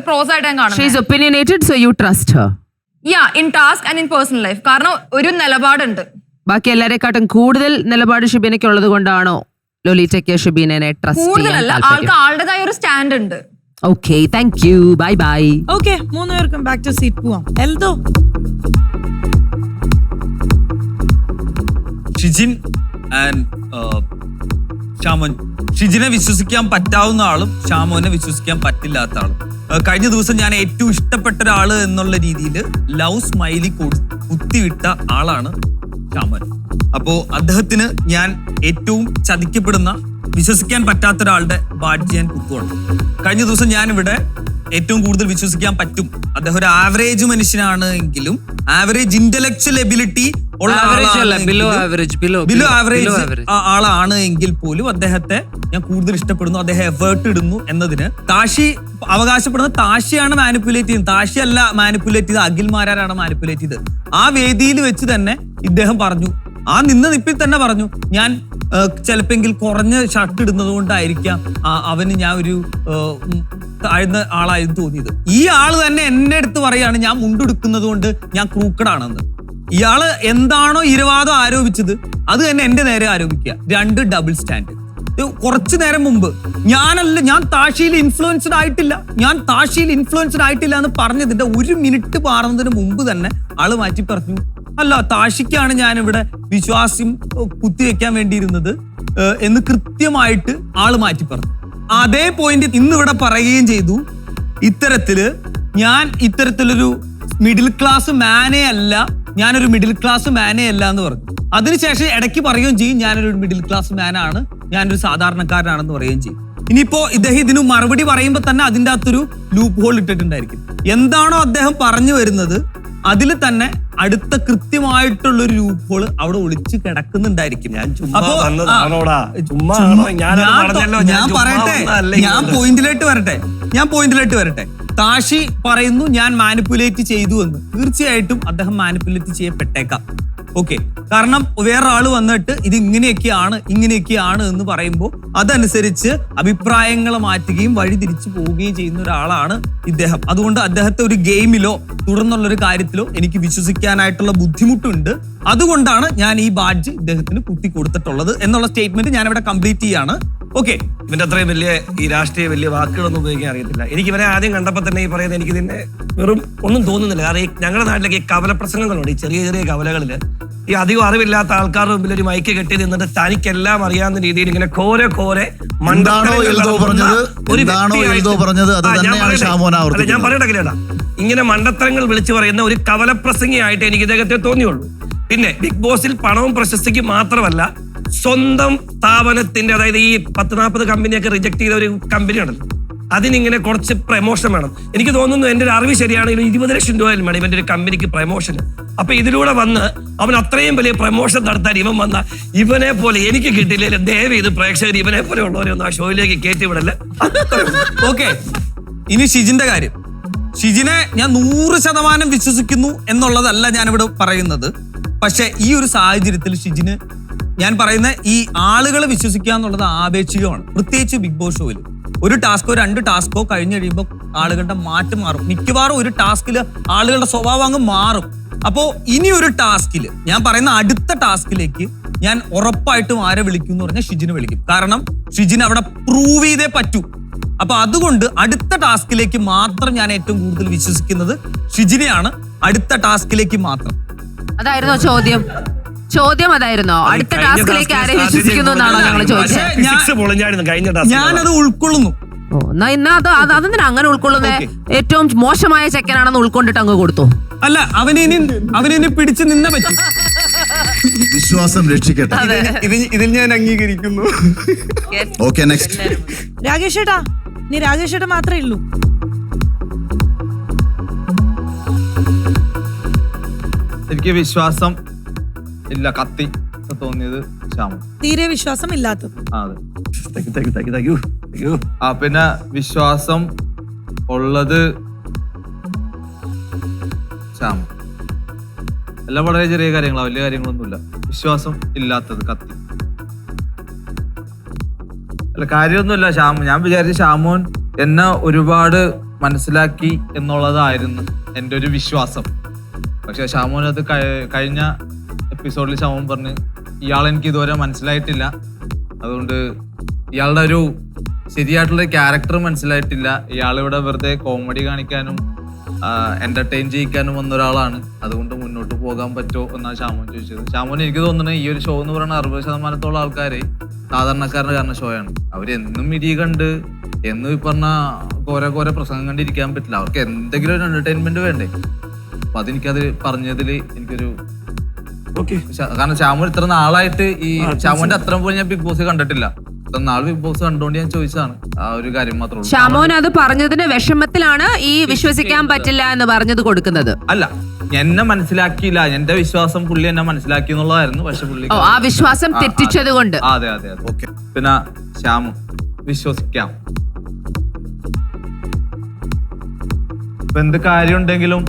പ്രോസ് ആയിട്ട് ഞാൻ കാണുന്നു. She is opinionated, so you trust her. Yeah, in task and in personal life. കാരണം ഒരു നിലപാടുണ്ട്. ബാക്കി എല്ലാരെക്കാട്ടും കൂടുതൽ നിലപാട് ഷിബിനയ്ക്ക് ഉള്ളത് കൊണ്ടാണോ ലൊലീറ്റയ്ക്ക് ഷിബിനെ ട്രസ്റ്റ് കൂടുതലല്ല, ആൾക്ക് ആളുടേതായ ഒരു സ്റ്റാൻഡ് ഉണ്ട്. Okay, thank you, bye bye. Okay, 3 പേർക്കും ബാക്ക് ടു സീറ്റ് പോവാം. എൽദോ. ഷിജിൻ ആൻഡ് ഷാമോൻ. ഷിജിനെ വിശ്വസിക്കാൻ പറ്റാവുന്ന ആളും ഷാമോനെ വിശ്വസിക്കാൻ പറ്റില്ലാത്ത ആളും. കഴിഞ്ഞ ദിവസം ഞാൻ ഏറ്റവും ഇഷ്ടപ്പെട്ട ഒരാള് എന്നുള്ള രീതിയിൽ ലവ് സ്മൈലി കുത്തിവിട്ട ആളാണ് ഷാമോൻ. അപ്പോ അദ്ദേഹത്തിന് ഞാൻ ഏറ്റവും ചതിക്കപ്പെടുന്ന, വിശ്വസിക്കാൻ പറ്റാത്ത ഒരാളുടെ ബാഡ്ജ് ഞാൻ കുത്തുവാണ്. കഴിഞ്ഞ ദിവസം ഞാൻ ഇവിടെ ഏറ്റവും കൂടുതൽ വിശ്വസിക്കാൻ പറ്റും, അദ്ദേഹം ഒരു ആവറേജ് മനുഷ്യനാണ് എങ്കിലും ആവറേജ് ഇന്റലക്ച്വൽ എബിലിറ്റി ഉള്ള Average അല്ല, ആളാണ് below എങ്കിലും- average, below ആവറേജ് average. ആളാണ് എങ്കിൽ പോലും അദ്ദേഹത്തെ ഞാൻ കൂടുതൽ ഇഷ്ടപ്പെടുന്നു, അദ്ദേഹം എഫേർട്ട് ഇടുന്നു എന്നതിന് താഷി അവകാശപ്പെടുന്നത് താഷിയാണ് മാനിപ്പുലേറ്റ് ചെയ്യുന്നത്. താഷി അല്ല മാനിപ്പുലേറ്റ് ചെയ്ത്, അഖിൽമാരാണ് മാനിപ്പുലേറ്റ് ചെയ്തത്. ആ വേദിയിൽ വെച്ച് തന്നെ ഇദ്ദേഹം പറഞ്ഞു, ആ നിപ്പിൽ തന്നെ പറഞ്ഞു, ഞാൻ ചിലപ്പെങ്കിൽ കുറഞ്ഞ ഷർട്ട് ഇടുന്നത് കൊണ്ടായിരിക്കാം അവന് ഞാൻ ഒരു താഴ്ന്ന ആളായിരുന്നു തോന്നിയത്. ഈ ആള് തന്നെ എന്നെ അടുത്ത് പറയാണ് ഞാൻ മുണ്ടെടുക്കുന്നത് കൊണ്ട് ഞാൻ ക്രൂക്കഡാണെന്ന്. ഇയാള് എന്താണോ ഇരവാദം ആരോപിച്ചത് അത് തന്നെ എന്റെ നേരെ ആരോപിക്കുക. 2 ഡബിൾ സ്റ്റാൻഡ്. കുറച്ചു നേരം മുമ്പ് ഞാൻ താഷിയിൽ ഇൻഫ്ലുവൻസ്ഡ് ആയിട്ടില്ല എന്ന് പറഞ്ഞതിന്റെ 1 മിനിറ്റ് പാറുന്നതിന് മുമ്പ് തന്നെ ആള് മാറ്റി പറഞ്ഞു, അല്ല താഷിക്കാണ് ഞാൻ ഇവിടെ വിശ്വാസം കുത്തിവെക്കാൻ വേണ്ടിയിരുന്നത് എന്ന് കൃത്യമായിട്ട് ആള് മാറ്റി പറഞ്ഞു. അതേ പോയിന്റ് ഇന്നിവിടെ പറയുകയും ചെയ്തു, ഇത്തരത്തിലൊരു മിഡിൽ ക്ലാസ് മാനേ അല്ല, ഞാനൊരു മിഡിൽ ക്ലാസ് മാനേ അല്ല എന്ന് പറഞ്ഞു. അതിനുശേഷം ഇടയ്ക്ക് പറയുകയും ചെയ്യും ഞാനൊരു മിഡിൽ ക്ലാസ് മാനാണ്, ഞാനൊരു സാധാരണക്കാരനാണെന്ന് പറയുകയും ചെയ്യും. ഇനിയിപ്പോ ഇദ്ദേഹം ഇതിന് മറുപടി പറയുമ്പോൾ തന്നെ അതിൻ്റെ അകത്തൊരു ലൂപ്പ് ഹോൾ ഇട്ടിട്ടുണ്ടായിരിക്കും. എന്താണോ അദ്ദേഹം പറഞ്ഞു വരുന്നത് അതിൽ തന്നെ അടുത്ത കൃത്യമായിട്ടുള്ളൊരു ലൂപ്പ് ഹോൾ അവിടെ ഒളിച്ച് കിടക്കുന്നുണ്ടായിരിക്കും. ഞാൻ പോയിന്റിലേക്ക് വരട്ടെ. താഷി പറയുന്നു ഞാൻ മാനിപ്പുലേറ്റ് ചെയ്തു എന്ന്. തീർച്ചയായിട്ടും അദ്ദേഹം മാനിപ്പുലേറ്റ് ചെയ്യപ്പെട്ടേക്കാം. ഓക്കെ, കാരണം വേറെ ആള് വന്നിട്ട് ഇത് ഇങ്ങനെയൊക്കെയാണ് എന്ന് പറയുമ്പോൾ അതനുസരിച്ച് അഭിപ്രായങ്ങൾ മാറ്റുകയും വഴി തിരിച്ചു പോവുകയും ചെയ്യുന്ന ഒരാളാണ് ഇദ്ദേഹം. അതുകൊണ്ട് അദ്ദേഹത്തെ ഒരു ഗെയിമിലോ തുടർന്നുള്ളൊരു കാര്യത്തിലോ എനിക്ക് വിശ്വസിക്കാനായിട്ടുള്ള ബുദ്ധിമുട്ടുണ്ട്. അതുകൊണ്ടാണ് ഞാൻ ഈ ബാഡ്ജ് ഇദ്ദേഹത്തിന് കുത്തി കൊടുത്തിട്ടുള്ളത് എന്നുള്ള സ്റ്റേറ്റ്മെന്റ് ഞാൻ ഇവിടെ കംപ്ലീറ്റ് ചെയ്യാണ്. ഓക്കെ, ഇവന്റെ അത്രയും ഈ രാഷ്ട്രീയ വലിയ വാക്കുകളൊന്നും ഉപയോഗിക്കാൻ അറിയത്തില്ല. എനിക്ക് ഇവരെ ആദ്യം കണ്ടപ്പോൾ തന്നെ ഈ പറയുന്നത് എനിക്ക് ഇതിന്റെ വെറും ഒന്നും തോന്നുന്നില്ല. കാരണം ഈ ഞങ്ങളുടെ നാട്ടിലേക്ക് ഈ കവല പ്രസംഗങ്ങളുണ്ട്, ഈ ചെറിയ ചെറിയ കവലകളില് ഈ അധികം അറിവില്ലാത്ത ആൾക്കാരുടെ മുമ്പിൽ ഒരു മൈക്ക് കെട്ടി നിന്നിട്ട് തനിക്കെല്ലാം അറിയാവുന്ന രീതിയിൽ ഇങ്ങനെ കോരെ ഞാൻ പറയട്ടെ, ഇങ്ങനെ മണ്ടത്തരങ്ങൾ വിളിച്ചു പറയുന്ന ഒരു കവലപ്രസംഗിയായിട്ട് എനിക്ക് ഇദ്ദേഹത്തെ തോന്നിയുള്ളൂ. പിന്നെ ബിഗ് ബോസിൽ പണവും പ്രശസ്തിക്ക് മാത്രമല്ല, സ്വന്തം സ്ഥാപനത്തിന്റെ, അതായത് ഈ 10-40 കമ്പനിയൊക്കെ റിജക്ട് ചെയ്ത ഒരു കമ്പനി ഉണ്ടല്ലോ, അതിനിങ്ങനെ കുറച്ച് പ്രമോഷൻ വേണം. എനിക്ക് തോന്നുന്നു, എൻ്റെ ഒരു അറിവ് ശരിയാണെങ്കിൽ 20 ലക്ഷം രൂപയിൽ വേണം ഇവന്റെ ഒരു കമ്പനിക്ക് പ്രമോഷൻ. അപ്പൊ ഇതിലൂടെ വന്ന് അവൻ അത്രയും വലിയ പ്രമോഷൻ നടത്താൻ ഇവൻ വന്ന ഇവനെ പോലെ എനിക്ക് കിട്ടിയില്ലെങ്കിൽ ദയവ് ഇത് പ്രേക്ഷകർ ഇവനെ പോലെ ഉള്ളവരെ ഒന്ന് ആ ഷോയിലേക്ക് കയറ്റി വിടല്ലേ. ഓക്കെ, ഇനി ഷിജിന്റെ കാര്യം. ഷിജിനെ ഞാൻ 100% വിശ്വസിക്കുന്നു എന്നുള്ളതല്ല ഞാനിവിടെ പറയുന്നത്. പക്ഷെ ഈ ഒരു സാഹചര്യത്തിൽ ഷിജിന് ഞാൻ പറയുന്ന ഈ ആളുകളെ വിശ്വസിക്കുക എന്നുള്ളത് ആപേക്ഷികമാണ്. പ്രത്യേകിച്ച് ബിഗ് ബോസ് ഷോയിൽ ഒരു ടാസ്കോ 2 ടാസ്കോ കഴിഞ്ഞ് കഴിയുമ്പോൾ ആളുകളുടെ മാറ്റം മാറും. മിക്കവാറും ഒരു ടാസ്കിൽ ആളുകളുടെ സ്വഭാവം അങ്ങ് മാറും. അപ്പോ ഇനി ഒരു ടാസ്കിൽ, ഞാൻ പറയുന്ന അടുത്ത ടാസ്കിലേക്ക് ഞാൻ ഉറപ്പായിട്ടും ആരെ വിളിക്കും എന്ന് പറഞ്ഞാൽ ഷിജിനെ വിളിക്കും. കാരണം ഷിജിന് അവിടെ പ്രൂവ് ചെയ്തേ പറ്റൂ. അപ്പൊ അതുകൊണ്ട് അടുത്ത ടാസ്കിലേക്ക് മാത്രം ഞാൻ ഏറ്റവും കൂടുതൽ വിശ്വസിക്കുന്നത് ഷിജിനെയാണ്. അടുത്ത ടാസ്കിലേക്ക് മാത്രം. അതായിരുന്നോ ചോദ്യം അതായിരുന്നോ? അടുത്ത ടാസ്കിലേക്ക് ആരെ വിശ്വസിക്കുന്നു എന്നാണോ ഞങ്ങൾ ചോദിച്ചത്? ഞാനത് ഉൾക്കൊള്ളുന്നു. അതെന്തിനാ അങ്ങനെ ഉൾക്കൊള്ളുന്നേ? ഏറ്റവും മോശമായ ചെക്കനാണെന്ന് ഉൾക്കൊണ്ടിട്ട് അങ്ങ് കൊടുത്തു. അല്ല, അവനെ പിടിച്ചു നിന്നേ പറ്റും. വിശ്വാസം രക്ഷിക്കട്ടെ. ഇതിൽ ഞാൻ അംഗീകരിക്കുന്നു. Okay, next. രാകേഷ് ഏട്ടാ, നീ രാകേഷ് ഏട്ടാ മാത്രമേ ഉള്ളൂ. എനിക്ക് വിശ്വാസം ഇല്ല, കത്തി തോന്നിയത് ശ്യാമൻ. തീരെ വിശ്വാസം ഇല്ലാത്തത്. പിന്നെ വിശ്വാസം ഉള്ളത് ശ്യാമൻ. എല്ലാം വളരെ ചെറിയ കാര്യങ്ങളാ, വലിയ കാര്യങ്ങളൊന്നുമില്ല. വിശ്വാസം ഇല്ലാത്തത് കത്തി. അല്ല, കാര്യമൊന്നുമില്ല. ഞാൻ വിചാരിച്ച ഷാമോൻ എന്നെ ഒരുപാട് മനസ്സിലാക്കി എന്നുള്ളതായിരുന്നു എൻ്റെ ഒരു വിശ്വാസം. പക്ഷെ ഷാമോൻ അത് കഴിഞ്ഞ എപ്പിസോഡിൽ ഷാമോൻ പറഞ്ഞ് ഇയാളെനിക്ക് ഇതുവരെ മനസ്സിലായിട്ടില്ല, അതുകൊണ്ട് ഇയാളുടെ ഒരു ശരിയായിട്ടുള്ള ക്യാരക്ടർ മനസ്സിലായിട്ടില്ല, ഇയാളിവിടെ വെറുതെ കോമഡി കാണിക്കാനും എന്റർടൈൻ ചെയ്യിക്കാനും വന്ന ഒരാളാണ്, അതുകൊണ്ട് മുന്നോട്ട് പോകാൻ പറ്റുമോ എന്നാണ് ഷാമോൻ ചോദിച്ചത്. ഷാമോൻ എനിക്ക് തോന്നുന്നത് ഈ ഒരു ഷോ എന്ന് പറയുന്ന 60% ആൾക്കാര് സാധാരണക്കാരൻ്റെ കാരണം ഷോയാണ്. അവരെന്നും ഇടി കണ്ട് എന്നും ഈ പറഞ്ഞ കോരെ പ്രസംഗം കണ്ടിരിക്കാൻ പറ്റില്ല. അവർക്ക് എന്തെങ്കിലും ഒരു എന്റർടൈൻമെന്റ് വേണ്ടേ. അപ്പൊ അതെനിക്കത് പറഞ്ഞതിൽ എനിക്കൊരു, കാരണം ഷാമോൻ ഇത്ര നാളായിട്ട് ഈ ഷാമോന്റെ അത്രയും പോലും ഞാൻ ബിഗ് ബോസ് കണ്ടിട്ടില്ല. നാളെ ബിഗ് ബോസ് കണ്ടോണ്ട് ഞാൻ ചോദിച്ചതാണ്, ആ ഒരു കാര്യം മാത്രമേ ഉള്ളൂ. ഷാമോൻ അത് പറഞ്ഞതിന് വിഷമത്തിലാണ് ഈ വിശ്വസിക്കാൻ പറ്റില്ല എന്ന് പറഞ്ഞത് കൊടുക്കുന്നത്. അല്ല, എന്നെ മനസ്സിലാക്കിയില്ല, എന്റെ വിശ്വാസം പുള്ളി എന്നെ മനസ്സിലാക്കി എന്നുള്ളതായിരുന്നു. പക്ഷെ പുള്ളി ആ വിശ്വാസം തെറ്റിച്ചത് കൊണ്ട്. അതെ അതെ അതെ. ഓക്കെ. പിന്നെ ശ്യാമു വിശ്വസിക്കാം. ഇപ്പൊ എന്ത് കാര്യം ഉണ്ടെങ്കിലും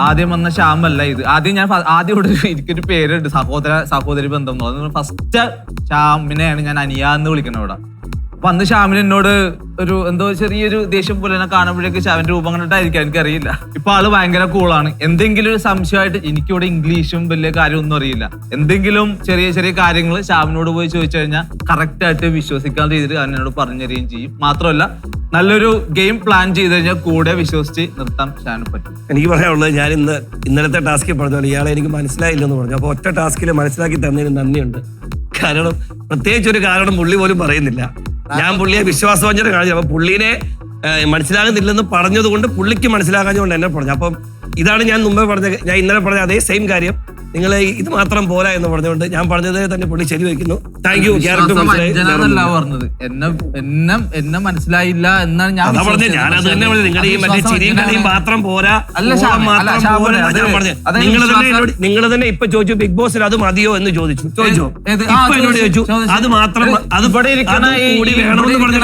ആദ്യം വന്ന ശ്യാമല്ല ഇത്. ആദ്യം ഇവിടെ എനിക്കൊരു പേരുണ്ട്, സഹോദരി ബന്ധം എന്നുള്ളത്. ഫസ്റ്റ് ശ്യാമിനെയാണ് ഞാൻ അനിയ എന്ന് വിളിക്കുന്നത് ഇവിടെ. അപ്പൊ അന്ന് ശ്യാമിന് എന്നോട് ഒരു എന്തോ ചെറിയൊരു ദേഷ്യം പോലെ എന്നെ കാണുമ്പോഴേക്ക് ശ്യാമിന്റെ രൂപം കണ്ടിട്ടായിരിക്കും, എനിക്കറിയില്ല. ഇപ്പൊ ആള് ഭയങ്കര കൂളാണ്. എന്തെങ്കിലും ഒരു സംശയമായിട്ട്, എനിക്കിവിടെ ഇംഗ്ലീഷും വലിയ കാര്യമൊന്നും അറിയില്ല, എന്തെങ്കിലും ചെറിയ ചെറിയ കാര്യങ്ങൾ ശ്യാമിനോട് പോയി ചോദിച്ചു കഴിഞ്ഞാൽ കറക്റ്റ് ആയിട്ട് വിശ്വസിക്കാൻ രീതിയിൽ എന്നോട് പറഞ്ഞു തരികയും ചെയ്യും. മാത്രമല്ല നല്ലൊരു ഗെയിം പ്ലാൻ ചെയ്ത് കഴിഞ്ഞാൽ കൂടെ വിശ്വസിച്ച് നിർത്താൻ ശ്യാമിന് പറ്റും. എനിക്ക് പറയാനുള്ളത്, ഞാൻ ഇന്നലത്തെ ടാസ്കിൽ പറഞ്ഞോളൂ, ഇയാളെ എനിക്ക് മനസ്സിലായില്ലെന്ന് പറഞ്ഞു. അപ്പൊ ഒറ്റ ടാസ്കിൽ മനസ്സിലാക്കി തന്നതിന് നന്ദിയുണ്ട്. കാരണം പ്രത്യേകിച്ച് ഒരു കാരണം പുള്ളി പോലും പറയുന്നില്ല. ഞാൻ പുള്ളിയെ വിശ്വാസവഞ്ചന കാണിച്ചു. അപ്പൊ പുള്ളിനെ മനസ്സിലാകുന്നില്ലെന്ന് പറഞ്ഞതുകൊണ്ട് പുള്ളിക്ക് മനസ്സിലാകാഞ്ഞുകൊണ്ട് എന്നെ പറഞ്ഞു. അപ്പം ഇതാണ് ഞാൻ മുമ്പേ പറഞ്ഞ, ഞാൻ ഇന്നലെ പറഞ്ഞ അതേ സെയിം കാര്യം. നിങ്ങൾ ഇത് മാത്രം പോരാ എന്ന് പറഞ്ഞുകൊണ്ട് ഞാൻ പറഞ്ഞത് തന്നെ പുള്ളി ശരിവെക്കുന്നു. Thank you. പറഞ്ഞത് എന്നെ മനസ്സിലായില്ല എന്നാണ് ഞാൻ പറഞ്ഞത്. ഞാൻ അത് തന്നെ പറഞ്ഞത്, നിങ്ങളുടെ ഈ മറ്റേ ചിരിയും കളിയും മാത്രം പോരാ, നിങ്ങൾ തന്നെ ഇപ്പൊ ചോദിച്ചു ബിഗ് ബോസിൽ അത് മതിയോ എന്ന് ചോദിച്ചു. ഇപ്പൊ എന്നോട് ചോദിച്ചു അത് മാത്രം കൂടി വേണമെന്ന് പറഞ്ഞു.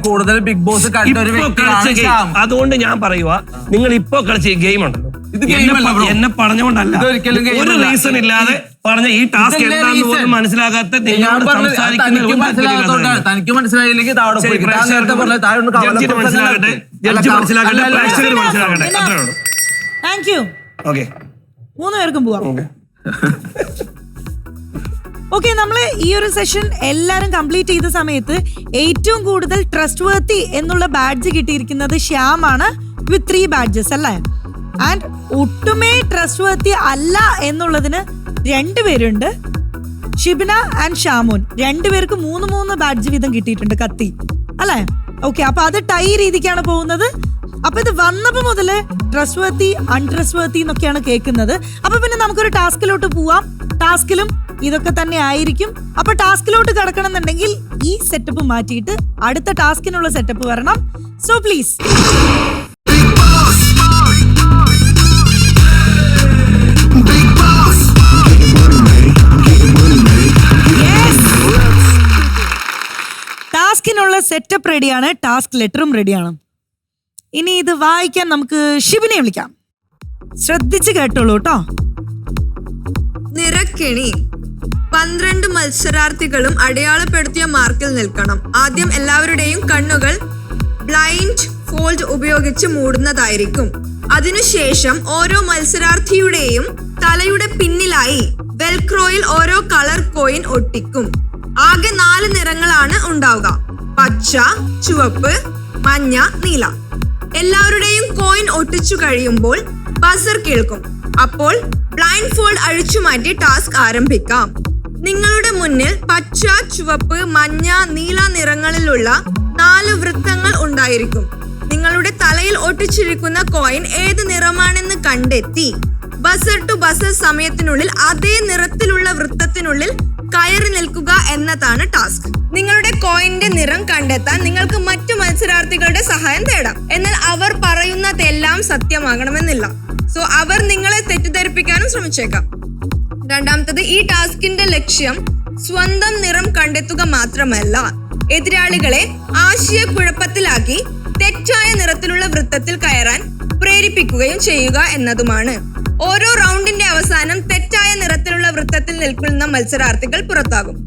കൂടുതൽ ബിഗ് ബോസ് അതുകൊണ്ട് ഞാൻ പറയുക, നിങ്ങൾ ഇപ്പൊ കളിച്ച ഈ ഗെയിം ഉണ്ടല്ലോ, എന്നെ പറഞ്ഞുകൊണ്ടല്ല, ഒരു റീസൺ ഇല്ലാതെ പറഞ്ഞ ഈ ടാസ്ക് എന്താണെന്ന് പോലും മനസ്സിലാകാത്ത തനിക്ക് മനസ്സിലായില്ലെങ്കിൽ താങ്ക് യു. മൂന്ന് പേർക്കും പോവാം. ഓക്കെ, നമ്മള് ഈ ഒരു സെഷൻ എല്ലാരും കംപ്ലീറ്റ് ചെയ്ത സമയത്ത് ഏറ്റവും കൂടുതൽ ട്രസ്റ്റ് വർത്തി എന്നുള്ള ബാഡ്ജ് കിട്ടിയിരിക്കുന്നത് ശ്യാമാണ് വിത്ത് 3 badges അല്ലേ. ആൻഡ് ഒട്ടുമേ ട്രസ്റ്റ് വർത്തി അല്ല എന്നുള്ളതിന് 2 പേരുണ്ട്, ഷിബിന ആൻഡ് ഷാമോൻ. 2 പേർക്ക് 3 ബാഡ്ജ് വീതം കിട്ടിയിട്ടുണ്ട്, കത്തി അല്ലേ. ഓക്കെ, അപ്പൊ അത് ടൈ രീതിക്കാണ് പോകുന്നത്. അപ്പൊ ഇത് വന്നപ്പോ മുതല് ട്രസ്റ്റ് വർത്തി അൺട്രസ്റ്റ് വർത്തി എന്നൊക്കെയാണ് കേൾക്കുന്നത്. അപ്പൊ പിന്നെ നമുക്കൊരു ടാസ്കിലോട്ട് പോവാം. ടാസ്കിലും ഇതൊക്കെ തന്നെ ആയിരിക്കും. അപ്പൊ ടാസ്കിലോട്ട് കിടക്കണം എന്നുണ്ടെങ്കിൽ ഈ സെറ്റപ്പ് മാറ്റിയിട്ട് അടുത്ത ടാസ്കിനുള്ള സെറ്റപ്പ് വരണം. So please. ടാസ്കിനുള്ള സെറ്റപ്പ് റെഡിയാണ്, ടാസ്ക് ലെറ്ററും റെഡിയാണ്. ഇനി ഇത് വായിക്കാൻ നമുക്ക് ഷിബിനെ വിളിക്കാം. ശ്രദ്ധിച്ച് കേട്ടോളൂ കേട്ടോ. നിറക്കെണി. 12 മത്സരാർത്ഥികളും അടയാളപ്പെടുത്തിയ മാർക്കിൽ നിൽക്കണം. ആദ്യം എല്ലാവരുടെയും കണ്ണുകൾ ബ്ലൈൻഡ് ഫോൾഡ് ഉപയോഗിച്ച് മൂടുന്നതായിരിക്കും. അതിനുശേഷം ഓരോ മത്സരാർത്ഥിയുടെയും തലയുടെ പിന്നിലായി വെൽക്രോയിൽ ഓരോ കളർ കോയിൻ ഒട്ടിക്കും. ആകെ 4 നിറങ്ങളാണ് ഉണ്ടാവുക: പച്ച, ചുവപ്പ്, മഞ്ഞ, നീല. എല്ലാവരുടെയും കോയിൻ ഒട്ടിച്ചു കഴിയുമ്പോൾ ബസർ കേൾക്കും. അപ്പോൾ ബ്ലൈൻഡ് ഫോൾഡ് അഴിച്ചുമാറ്റി ടാസ്ക് ആരംഭിക്കാം. നിങ്ങളുടെ മുന്നിൽ പച്ച, ചുവപ്പ്, മഞ്ഞ, നീല നിറങ്ങളിലുള്ള 4 വൃത്തങ്ങൾ ഉണ്ടായിരിക്കും. നിങ്ങളുടെ തലയിൽ ഒട്ടിച്ചിരിക്കുന്ന കോയിൻ ഏത് നിറമാണെന്ന് കണ്ടെത്തി ബസർ ടു ബസർ സമയത്തിനുള്ളിൽ അതേ നിറത്തിലുള്ള വൃത്തത്തിനുള്ളിൽ കയറി നിൽക്കുക എന്നതാണ് ടാസ്ക്. നിങ്ങളുടെ കോയിന്റെ നിറം കണ്ടെത്താൻ നിങ്ങൾക്ക് മറ്റു മത്സരാർത്ഥികളുടെ സഹായം തേടാം. എന്നാൽ അവർ പറയുന്നതെല്ലാം സത്യമാകണമെന്നില്ല. സോ അവർ നിങ്ങളെ തെറ്റിദ്ധരിപ്പിക്കാനും ശ്രമിച്ചേക്കാം. രണ്ടാമത്തത്, ഈ ടാസ്കിന്റെ ലക്ഷ്യം സ്വന്തം നിറം കണ്ടെത്തുക മാത്രമല്ല, എതിരാളികളെ ആശയക്കുഴപ്പത്തിലാക്കി തെറ്റായ നിറത്തിലുള്ള വൃത്തത്തിൽ കയറാൻ പ്രേരിപ്പിക്കുകയും ചെയ്യുക എന്നതുമാണ്. ഓരോ റൗണ്ടിന്റെ അവസാനം തെറ്റായ നിറത്തിലുള്ള വൃത്തത്തിൽ നിൽക്കുന്ന മത്സരാർത്ഥികൾ പുറത്താകും.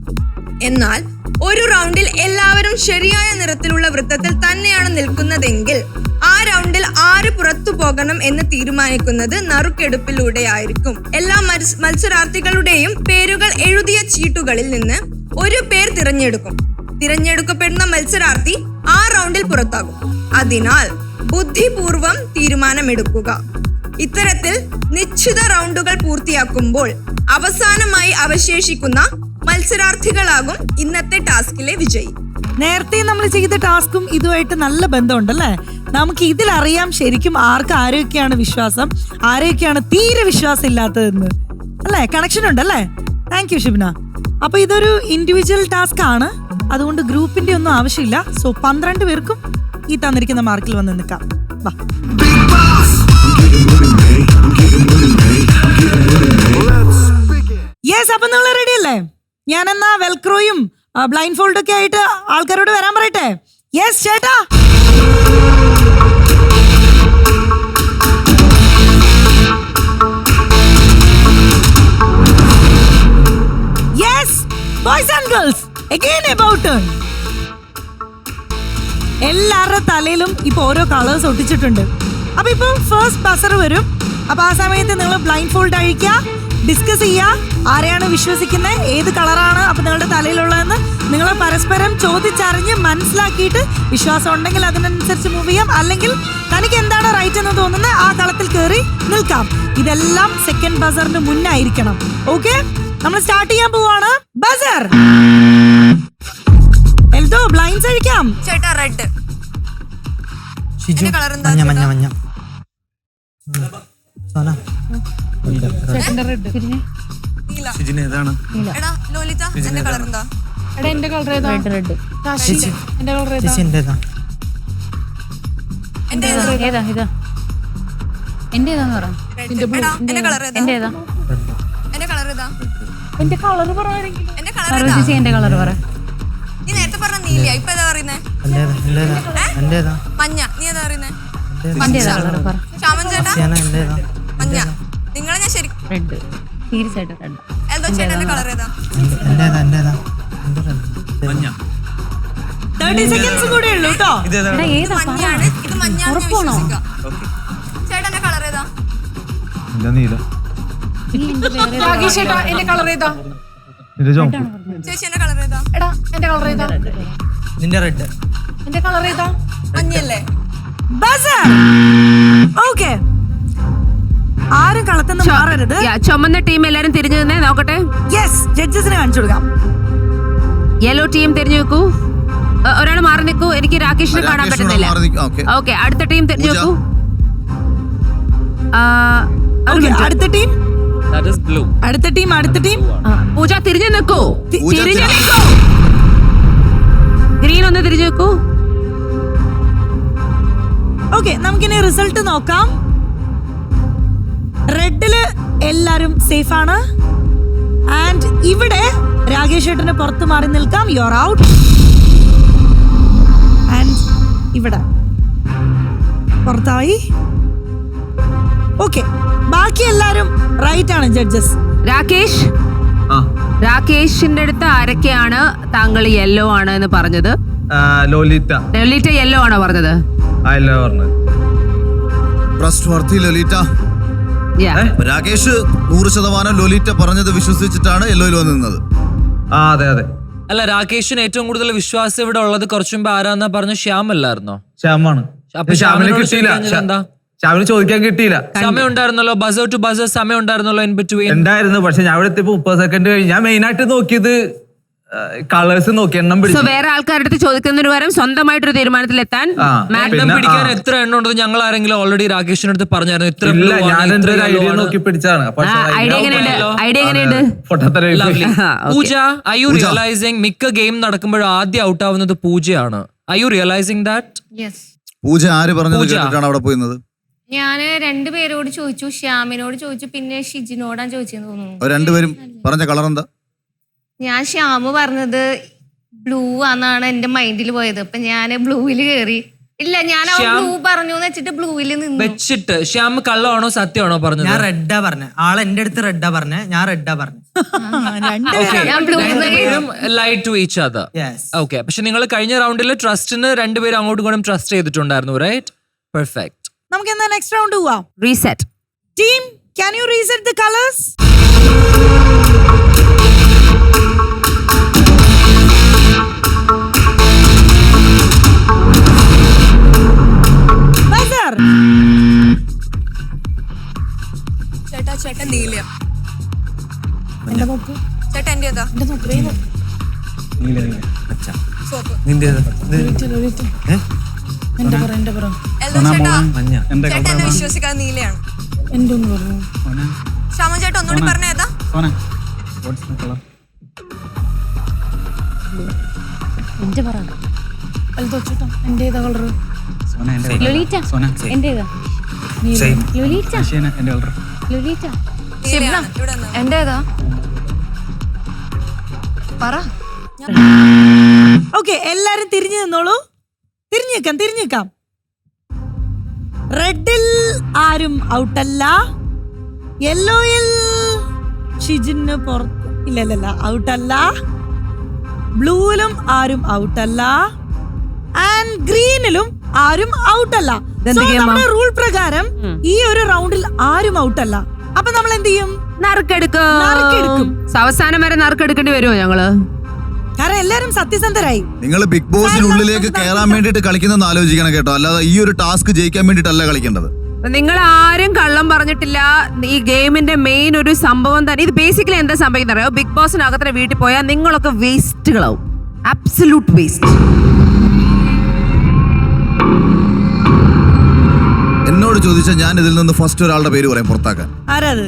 എന്നാൽ ഒരു റൗണ്ടിൽ എല്ലാവരും ശരിയായ നിറത്തിലുള്ള വൃത്തത്തിൽ തന്നെയാണ് നിൽക്കുന്നതെങ്കിൽ ആ റൗണ്ടിൽ ആര് പുറത്തു പോകണം എന്ന് തീരുമാനിക്കുന്നത് നറുക്കെടുപ്പിലൂടെയായിരിക്കും. എല്ലാ മത്സരാർത്ഥികളുടെയും പേരുകൾ എഴുതിയ ചീട്ടുകളിൽ നിന്ന് ഒരു പേർ തിരഞ്ഞെടുക്കും. തിരഞ്ഞെടുക്കപ്പെടുന്ന മത്സരാർത്ഥി ആ റൗണ്ടിൽ പുറത്താകും. അതിനാൽ ബുദ്ധിപൂർവം തീരുമാനമെടുക്കുക. ഇത്തരത്തിൽ നിശ്ചിത റൗണ്ടുകൾ പൂർത്തിയാക്കുമ്പോൾ അവസാനമായി അവശേഷിക്കുന്ന മത്സരാർത്ഥികളാകും ഇന്നത്തെ ടാസ്കിലെ വിജയി. നേരത്തെ നമ്മൾ ചെയ്ത ടാസ്കും ഇതുമായിട്ട് നല്ല ബന്ധമുണ്ടല്ലേ. നമുക്ക് ഇതിലറിയാം ശരിക്കും ആരൊക്കെയാണ് വിശ്വാസം, ആരൊക്കെയാണ് തീരെ വിശ്വാസം ഇല്ലാത്തതെന്ന് അല്ലേ. കണക്ഷൻ ഉണ്ടല്ലേ. Thank you Shibina. അപ്പൊ ഇതൊരു ഇൻഡിവിജ്വൽ ടാസ്ക് ആണ്, അതുകൊണ്ട് ഗ്രൂപ്പിന്റെ ഒന്നും ആവശ്യമില്ല. സോ 12 പേർക്കും ഈ തന്നിരിക്കുന്ന മാർക്കിൽ വന്ന് നിൽക്കാം. വാ. യെസ്, അപ്പൊ നിങ്ങൾ റെഡി അല്ലേ? ഞാൻ എന്നാ വെൽക്രോയും ബ്ലൈൻഡ് ഫോൾഡ് ഒക്കെ ആയിട്ട് ആൾക്കാരോട് വരാൻ പറയട്ടെ. യെസ് ചേട്ടാ. Yes boys and girls, again about turn. എല്ലാവരുടെ തലയിലും ഇപ്പൊ ഓരോ കളേഴ്സ് ഒട്ടിച്ചിട്ടുണ്ട്. അപ്പൊ ഇപ്പൊ ഫസ്റ്റ് ബസർ വരും. അപ്പൊ ആ സമയത്ത് നിങ്ങൾ ബ്ലൈൻഡ് ഫോൾഡ് അഴിക്കുക, ഡിസ്കസ് ചെയ്യുക, ആരെയാണ് വിശ്വസിക്കുന്നത്, ഏത് കളറാണ് അപ്പൊ നിങ്ങളുടെ തലയിലുള്ളതെന്ന് നിങ്ങൾ പരസ്പരം ചോദിച്ചറിഞ്ഞ് മനസ്സിലാക്കിയിട്ട് വിശ്വാസം ഉണ്ടെങ്കിൽ അതിനനുസരിച്ച് മൂവ് ചെയ്യാം, അല്ലെങ്കിൽ തനിക്ക് എന്താണ് റൈറ്റ് എന്ന് തോന്നുന്നത് ആ കളത്തിൽ കയറി നിൽക്കാം. ഇതെല്ലാം സെക്കൻഡ് ബസറിന് മുന്നായിരിക്കണം. ഓക്കെ, നമ്മൾ സ്റ്റാർട്ട് ചെയ്യാൻ പോവാണ്. ബസർ എൽദോ, ബ്ലൈൻഡ്സ് അഴിക്കാം. ചേട്ടാ റെഡ്. ഷിജു കളർ എന്താ? മഞ്ഞ മഞ്ഞ മഞ്ഞ. ഏതാണ്? എടാ ലോലിത, എന്റെ കളർ എന്താ? എടാ എന്റെ കളർ ഏതാ? റെഡ്. കാശിന്റെ എന്റെ കളർ ഏതാ? ചേച്ചി എന്റേതാ? എന്റെ ഏതാ ഇതാ എന്റെ ഏതാന്ന് പറ. എടാ എന്റെ കളർ ഏതാ? എന്റെ ഏതാ? എന്റെ കളർ ഏതാ? എന്റെ കളർ പറയാനെങ്കിലും എന്റെ കളർ പറ ഏതാ? ചേച്ചി, എന്റെ കളർ പറ. നീ നേരത്തെ പറഞ്ഞ നീലയാ, ഇപ്പൊ ഏതാ പറയുന്നേ? എന്റേതാ എന്റേതാ എന്റേതാ മഞ്ഞ. നീ ഏതാ പറയുന്നേ? എന്റെ ഏതാ കളർ പറ. ശ്യാമൻ ചേട്ടാ എന്റേതാ മഞ്ഞ. നിങ്ങളെ ഞാൻ ശരി. റെഡ്, തീർച്ചയായിട്ടും റെഡ്. എൽദോ ചേട്ടന്റെ കളർ ഏതാ? എന്റേതാ എന്റേതാ 30 സെക്കൻഡ്സ് കൂടെ ഉള്ളൂ കേട്ടോ. എടാ ഏതാ പറ. മഞ്ഞാണ്. ഇത് മഞ്ഞാണ് ഞാൻ വിശ്വസിക്കാം. ചേട്ടന്റെ കളർ ഏതാ? രാകേഷ് ചേട്ടാ എന്റെ കളർ ഏതാ? ചേച്ചി എന്റെ കളർ ഏതാ? എടാ എന്റെ കളർ ഏതാ? നിന്റെ റെഡ്. എന്റെ കളർ ഏതാ? മഞ്ഞല്ലേ? ബസർ. ഓക്കെ, ആരും കളത്തുനിന്ന് മാറരുത്. ചുമന്ന ടീം എല്ലാരും തിരിഞ്ഞു നിന്നേ നോക്കട്ടെ. യെസ്, ജഡ്ജസിനെ കാണിച്ചു കൊടുക്കാം. യെല്ലോ ടീം തിരിഞ്ഞു നോക്കൂ. ഒരാൾ മാറി നിൽക്കൂ, എനിക്ക് രാകേഷിനെ കാണാൻ പറ്റുന്നില്ല. ഓക്കെ, അടുത്ത ടീം തിരിഞ്ഞു നോക്കൂ. അടുത്ത ടീം, That is blue. അടുത്ത ടീം, അടുത്ത ടീം. പൂജ തിരിഞ്ഞു നിൽക്കൂ, തിരിഞ്ഞു നിൽക്കൂ. ഗ്രീൻ ഒന്ന് തിരിഞ്ഞു നിൽക്കൂ. ഓക്കെ, നമുക്കിനി റിസൾട്ട് നോക്കാം. റെഡില് എല്ലാരും സേഫ് ആണ്. ആൻഡ് ഇവിടെ രാകേഷ് ഏട്ടന് പുറത്ത് മാറി നിൽക്കാം. You are out. ആൻഡ് ഇവിടെ പുറത്തായി. ഓക്കെ, ബാക്കി എല്ലാരും റൈറ്റ് ആണ് ജഡ്ജസ്. രാകേഷ്, രാകേഷിന്റെ അടുത്ത് ആരൊക്കെയാണ് താങ്കൾ യെല്ലോ ആണ് എന്ന് പറഞ്ഞത്? ലോലിറ്റ. ലോലിറ്റ യെല്ലോ ആണോ പറഞ്ഞത്? ട്രസ്റ്റ് ലോലിറ്റ. രാകേഷ് 100% ലോലിറ്റ പറഞ്ഞത് വിശ്വസിച്ചിട്ടാണ് യെല്ലോയിൽ വന്ന് നിന്നത്. അതെ അതെ. അല്ല, രാകേഷിന് ഏറ്റവും കൂടുതൽ വിശ്വാസം ഇവിടെ ഉള്ളത് കുറച്ചു മുമ്പ് ആരാന്നാ പറഞ്ഞു? ശ്യാം അല്ലായിരുന്നോ? ശ്യാമാണ്. അപ്പൊ ശ്യാമിനെ കിട്ടിയില്ല. എന്താ ശ്യാമിന് ചോദിക്കാൻ കിട്ടിയില്ല. സമയം ഉണ്ടായിരുന്നല്ലോ, ബസർ ടു ബസർ സമയം ഉണ്ടായിരുന്നല്ലോ ഇൻ ബിറ്റ്വീൻ. ഉണ്ടായിരുന്നു, പക്ഷെ ഞാൻ ഇവിടെ എത്തിയപ്പോ 30 സെക്കൻഡ് കഴിഞ്ഞ്. ഞാൻ മെയിൻ ആയിട്ട് നോക്കിയത് കളേഴ്സ് നോക്കി, എണ്ണം പിടിച്ചു. വേറെ ആൾക്കാരുടെ അടുത്ത് ചോദിക്കുന്നതിന് പകരം സ്വന്തമായിട്ടൊരു തീരുമാനത്തിലെത്താൻ എണ്ണം പിടിക്കാൻ എത്ര എണ്ണം ഉണ്ടെന്ന് ഞങ്ങൾ ആരെങ്കിലും ഓൾറെഡി രാകേഷിന്റെ അടുത്ത് പറഞ്ഞായിരുന്നു. ഇത്ര ഞാൻ എന്റെ ഒരു ഐഡിയ നോക്കി പിടിച്ചാണ്. ഐഡിയ എങ്ങനെയുണ്ട്? പൂജ, ഐ യു റിയലൈസിംഗ് മിക്ക ഗെയിം നടക്കുമ്പോഴും ആദ്യം ഔട്ട് ആവുന്നത് പൂജയാണ്? I you realising that? Pooja ആര് പറഞ്ഞത് കേട്ടിട്ടാണ് അവിടെ പോയിരുന്നത്? ഞാന് 2 പേരോട് ചോദിച്ചു, ശ്യാമിനോട് ചോദിച്ചു, പിന്നെ ഷിജിനോടാണ് ചോദിച്ചെന്ന് തോന്നുന്നു. രണ്ടുപേരും പറഞ്ഞ കളർ എന്താ? ഞാൻ ശ്യാമ് പറഞ്ഞത് ബ്ലൂ ആണെന്നാണ് എന്റെ മൈൻഡിൽ പോയത്. അപ്പൊ ഞാൻ ബ്ലൂവില് കേറി. ഇല്ല, ഞാൻ ബ്ലൂ പറഞ്ഞു വെച്ചിട്ട് ബ്ലൂവില് നിന്ന് വെച്ചിട്ട്. ശ്യാം കള്ളമാണോ സത്യമാണോ പറഞ്ഞത്? ഞാൻ റെഡാ പറഞ്ഞ ആള് എന്റെ അടുത്ത് റെഡാ പറഞ്ഞ, ഞാൻ റെഡാ പറഞ്ഞു. Light to each other. Okay, പക്ഷെ നിങ്ങൾ കഴിഞ്ഞ റൗണ്ടിൽ ട്രസ്റ്റിന് രണ്ടുപേരും അങ്ങോട്ടും ഇങ്ങോട്ടും ട്രസ്റ്റ് ചെയ്തിട്ടുണ്ടായിരുന്നു, റൈറ്റ്? പെർഫെക്റ്റ്. നമുക്ക് എന്താ നെക്സ്റ്റ് റൗണ്ട് പോവാം. Reset. Team, can you reset the colors? Buzzer. ചേട്ടാ ചേട്ടൻ നീലയാ. ചേട്ടാ എന്റെ ഏതാ? സോപ്പ്. ചേട്ടാ എന്നെ വിശ്വസിക്കാതെ നീലയാണ്. ശ്യാമൻ ചേട്ടാ ഒന്നുകൂടി പറഞ്ഞ ഏതാ? എന്റെ പറ എന്റെ ഏതാ കളറ്? സോന എന്റെ ലൊലീറ്റ സോന എന്റേതാ ലൊലീറ്റ അശീന എന്റെ കളർ. ലൊലീറ്റ നീലയാണ്. ഇവിടെ നിന്നോ. എന്റെ ഏതാ പറ. ഓക്കെ, എല്ലാരും തിരിഞ്ഞു നിന്നോളൂ. തിരിഞ്ഞു നിൽക്കാം. റെഡിൽ ആരും ഔട്ടല്ല, യെല്ലോയിൽ ഷിജിന് പുറത്ത് ഇല്ല ഔട്ടല്ല, ബ്ലൂവിലും ആരും ഔട്ടല്ല, ആൻഡ് ഗ്രീനിലും ആരും ഔട്ടല്ല. നമ്മുടെ റൂൾ പ്രകാരം ഈ ഒരു റൗണ്ടിൽ ആരും ഔട്ടല്ല. അപ്പൊ നമ്മൾ എന്ത് ചെയ്യും? നറുക്കെടുക്കും. അവസാനം വരെ നറുക്കെടുക്കേണ്ടി വരുമോ ഞങ്ങള്? കാരണം എല്ലാരും സത്യസന്ധരായി. നിങ്ങൾ ബിഗ് ബോസിനുള്ളിലേക്ക് കയറാൻ വേണ്ടിയിട്ട് കളിക്കുന്നതെന്ന് ആലോചിക്കണം കേട്ടോ, അല്ലാതെ ഈ ഒരു ടാസ്ക് ജയിക്കാൻ വേണ്ടിയിട്ടല്ല കളിക്കേണ്ടത്. നിങ്ങൾ ആരും കള്ളം പറഞ്ഞിട്ടില്ല. ഈ ഗെയിമിന്റെ മെയിൻ ഒരു സംഭവം തന്നെ ഇത് ബേസിക്കലി എന്താ സംഭവിക്കുന്നത് അറിയോ? ബിഗ് ബോസിനകത്തിന്റെ വീട്ടിൽ പോയാൽ നിങ്ങളൊക്കെ വേസ്റ്റുകളാവും. Absolute waste. എന്നോട് ചോദിച്ചാൽ ഞാൻ ഇതിൽ നിന്ന് ഫസ്റ്റ് ഒരാളുടെ പേര് പറയും പുറത്താക്കാൻ. ആരാത്?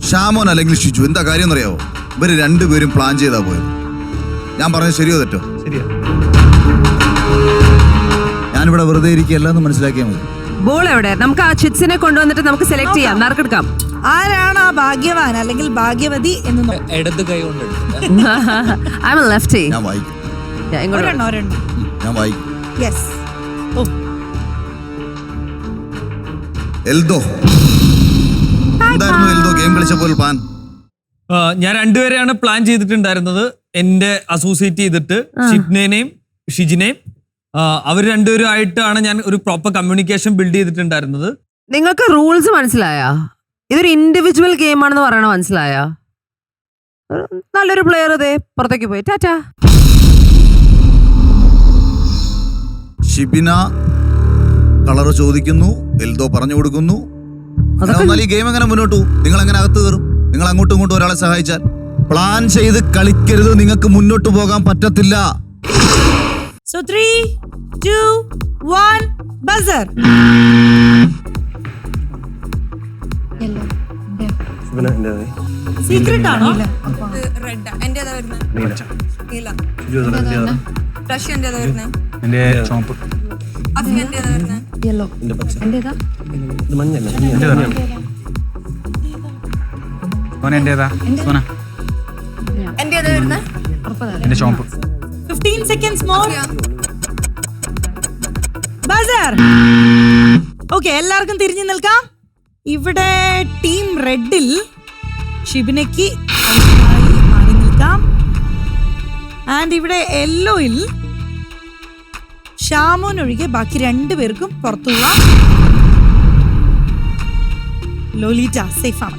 ഷാമോൻ അല്ലെങ്കിൽ ഷിജു. എന്താ കാര്യം എന്നറിയാവോ? ഇവര് രണ്ടുപേരും പ്ലാൻ ചെയ്താ പോയത്. ഞാൻ പറഞ്ഞത് ശരിയോ തെറ്റോ? ശരിയാ. ഞാനിവിടെ വെറുതെ ഇരിക്കുകയല്ല എന്ന് മനസ്സിലാക്കിയാൽ മതി. ബോൾ എവിടെ? നമുക്ക് ആ ചിറ്റ്സിനെ കൊണ്ടുവന്നിട്ട് നമുക്ക് സെലക്ട് ചെയ്യാം, നറുക്കെടുക്കാം. ആരാണ് ആ ഭാഗ്യവാൻ അല്ലെങ്കിൽ ഭാഗ്യവതി എന്ന് ഇടത് കൈ കൊണ്ട് ഞാൻ വായിക്കും. ഞാൻ വായിക്കും. യെസ്. ഓ, എൽദോ. എന്തായിരുന്നു എൽദോ ഗെയിം കളിച്ചപ്പോൾ പ്ലാൻ? ഞാൻ രണ്ടുപേരെയാണ് പ്ലാൻ ചെയ്തിട്ടുണ്ടായിരുന്നത്. എന്റെ അസോസിയേറ്റ് ചെയ്തിട്ട് ഷിബ്നേനെയും ഷിജിനെയും. അവർ രണ്ടുപേരും ആയിട്ടാണ് ഞാൻ ഒരു പ്രോപ്പർ കമ്മ്യൂണിക്കേഷൻ ബിൽഡ് ചെയ്തിട്ടുണ്ടായിരുന്നത്. നിങ്ങൾക്ക് റൂൾസ് മനസ്സിലായാ? ഇതൊരു ഇൻഡിവിജ്വൽ ഗെയിം ആണെന്ന് പറയണ മനസ്സിലായാ? നല്ലൊരു പ്ലെയർ അതെ പുറത്തേക്ക് പോയി. ടാറ്റാ. ഷിബിന കളർ ചോദിക്കുന്നു, എൽദോ പറഞ്ഞു കൊടുക്കുന്നു. ഈ ഗെയിം എങ്ങനെ മുന്നോട്ടു? നിങ്ങൾ എങ്ങനെ അകത്ത് കയറും? നിങ്ങൾ അങ്ങോട്ടും ഇങ്ങോട്ടും ഒരാളെ സഹായിച്ചാൽ? പ്ലാൻ ചെയ്ത് കളിക്കരുത്, നിങ്ങൾക്ക് മുന്നോട്ട് പോകാൻ പറ്റത്തില്ല. So 3, 2, 1, buzzer. സീക്രട്ട് ആണോ? റെഡ്. എന്റെ ഏതാ വരുന്നത്? നീല. റഷ് എന്റെ ഏതാ വരുന്നത്? എന്റെ ചോപ്പ്. അഫി എന്റെ ഏതാ വരുന്നത്? യെല്ലോ എന്റേതാ സോന എന്റേതാ? സോന എന്റെ ഏതാ വരുന്നത്? എന്റെ ചോപ്പ്. 15 seconds more. Buzzer. ഓക്കെ, എല്ലാവർക്കും തിരിഞ്ഞു നിൽക്കാം. ഇവിടെ ടീം റെഡിൽ ഷിബിനയ്ക്ക് മാറി നിൽക്കാം. ആൻഡ് ഇവിടെ യെല്ലോയിൽ ഷാമോൻ ഒഴികെ ബാക്കി രണ്ടുപേർക്കും പുറത്തു പോവാം. ലോലീറ്റ സേഫ് ആണ്.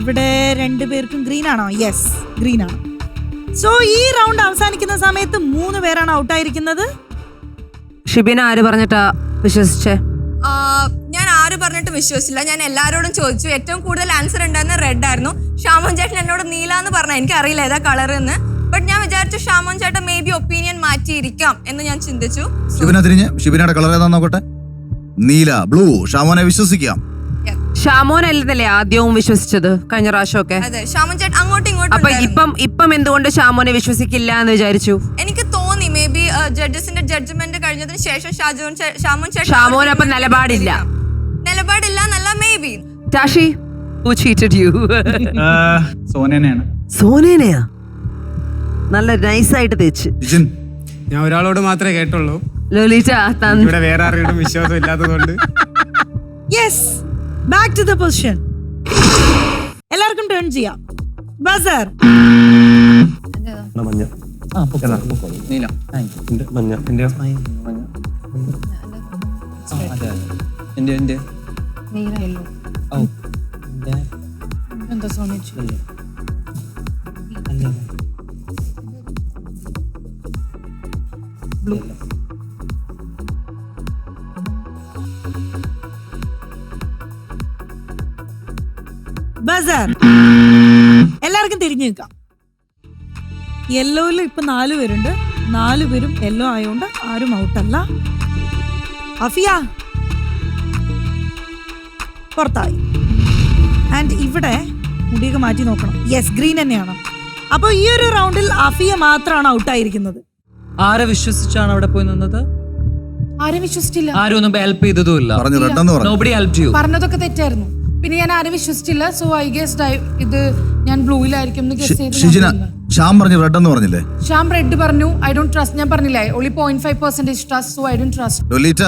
ഇവിടെ രണ്ടുപേർക്കും ഗ്രീൻ ആണോ? യെസ്, ഗ്രീൻ ആണ്. സോ ഈ റൗണ്ട് അവസാനിക്കുന്ന സമയത്ത് 3 പേരാണ് ഔട്ടായിരിക്കുന്നത്. ഷിബിന ആര് പറഞ്ഞിട്ടാ വിശ്വസിച്ചേ? ഞാൻ ആര് പറഞ്ഞിട്ട് വിശ്വസിച്ചില്ല. ഞാൻ എല്ലാവരോടും ചോദിച്ചു. ഏറ്റവും കൂടുതൽ ആൻസർ ഉണ്ടായിരുന്ന റെഡ് ആയിരുന്നു. ഷാമോൻ ചേട്ടൻ എന്നോട് നീല എന്ന് പറഞ്ഞ, എനിക്കറിയില്ല ഏതാ കളർ എന്ന്. ബട്ട് ഞാൻ വിചാരിച്ചു ഷാമോൻ ചേട്ടൻ മേ ബി ഒപ്പീനിയൻ മാറ്റിയിരിക്കാം എന്ന് ഞാൻ ചിന്തിച്ചു. ഷിബിന തിരിഞ്ഞ് ഷിബിനയുടെ കളർ ഏതാ നോക്കട്ടെ. നീല, ബ്ലൂ. ഷാമോനെ വിശ്വസിക്കാം. ഷാമോൻ അല്ലെന്നല്ലേ ആദ്യവും വിശ്വസിച്ചത് കഴിഞ്ഞ പ്രാവശ്യമൊക്കെ? അതെ, ഷാമോൻ ചേട്ടൻ അങ്ങോട്ടും അപ്പൊ ഇങ്ങോട്ടും. ഇപ്പം എന്തുകൊണ്ട് ഷാമോനെ വിശ്വസിക്കില്ല എന്ന് വിചാരിച്ചു? എനിക്ക് തോന്നി മേ ബി ജഡ്ജസിന്റെ ജഡ്ജ്മെന്റ് കഴിഞ്ഞതിന് ശേഷം ഷാമോൻ ഷാമോൻ അപ്പൊ നിലപാടില്ല എന്നല്ല maybe. Tashi, who cheated you? സോനയാണ്. സോനേനെയാ? നല്ല നൈസായിട്ട് തേച്ച്. ഞാൻ ഒരാളോട് മാത്രമേ കേട്ടുള്ളൂ. ലോലീറ്റ ഇവിടെ വേറെ ആരുടെയും വിശ്വാസം ഇല്ലാത്തതുകൊണ്ട്. Yes, back to the position. എല്ലാവർക്കും ടേൺ ചെയ്യാം. ബസർ. മഞ്ഞ. നീല. മഞ്ഞ. എന്റെ എന്റെ എന്താ സോണിച്ചു? ബ്ലൂ. ബസർ. എല്ലാവർക്കും തിരിഞ്ഞു നിൽക്കാം. യെല്ലോയിൽ ഇപ്പൊ 4 പേരുണ്ട്. 4 പേരും യെല്ലോ ആയതുകൊണ്ട് ആരും ഔട്ടല്ല. അഫിയ പുറത്തായി. ആൻഡ് ഇവിടെ മുടിയൊക്കെ മാറ്റി നോക്കണം. യെസ്, ഗ്രീൻ തന്നെയാണ്. അപ്പൊ ഈ ഒരു റൗണ്ടിൽ അഫിയ മാത്രമാണ് ഔട്ടായിരിക്കുന്നത്. ആരെ വിശ്വസിച്ചാണ് അവിടെ പോയി നിന്നത്? ആരും വിശ്വസിച്ചില്ല. ആരും ഒന്നും ഹെൽപ്പ് ചെയ്തതുമില്ല. Nobody helped you. പറഞ്ഞതൊക്കെ തെറ്റായിരുന്നു. പിന്നെ ഞാൻ ആരും വിശ്വസിച്ചില്ല. സോ ഐ ഗെസ് ഇത് ഞാൻ ബ്ലൂയിലായിരിക്കും എന്ന് ഗെസ് ചെയ്തു. ശ്യാം പറഞ്ഞു റെഡ് എന്ന് പറഞ്ഞില്ലേ? ശ്യാം റെഡ് പറഞ്ഞു. I don't trust. ഞാൻ പറഞ്ഞില്ലേ only 0.5% trust. So I don't trust. Lolita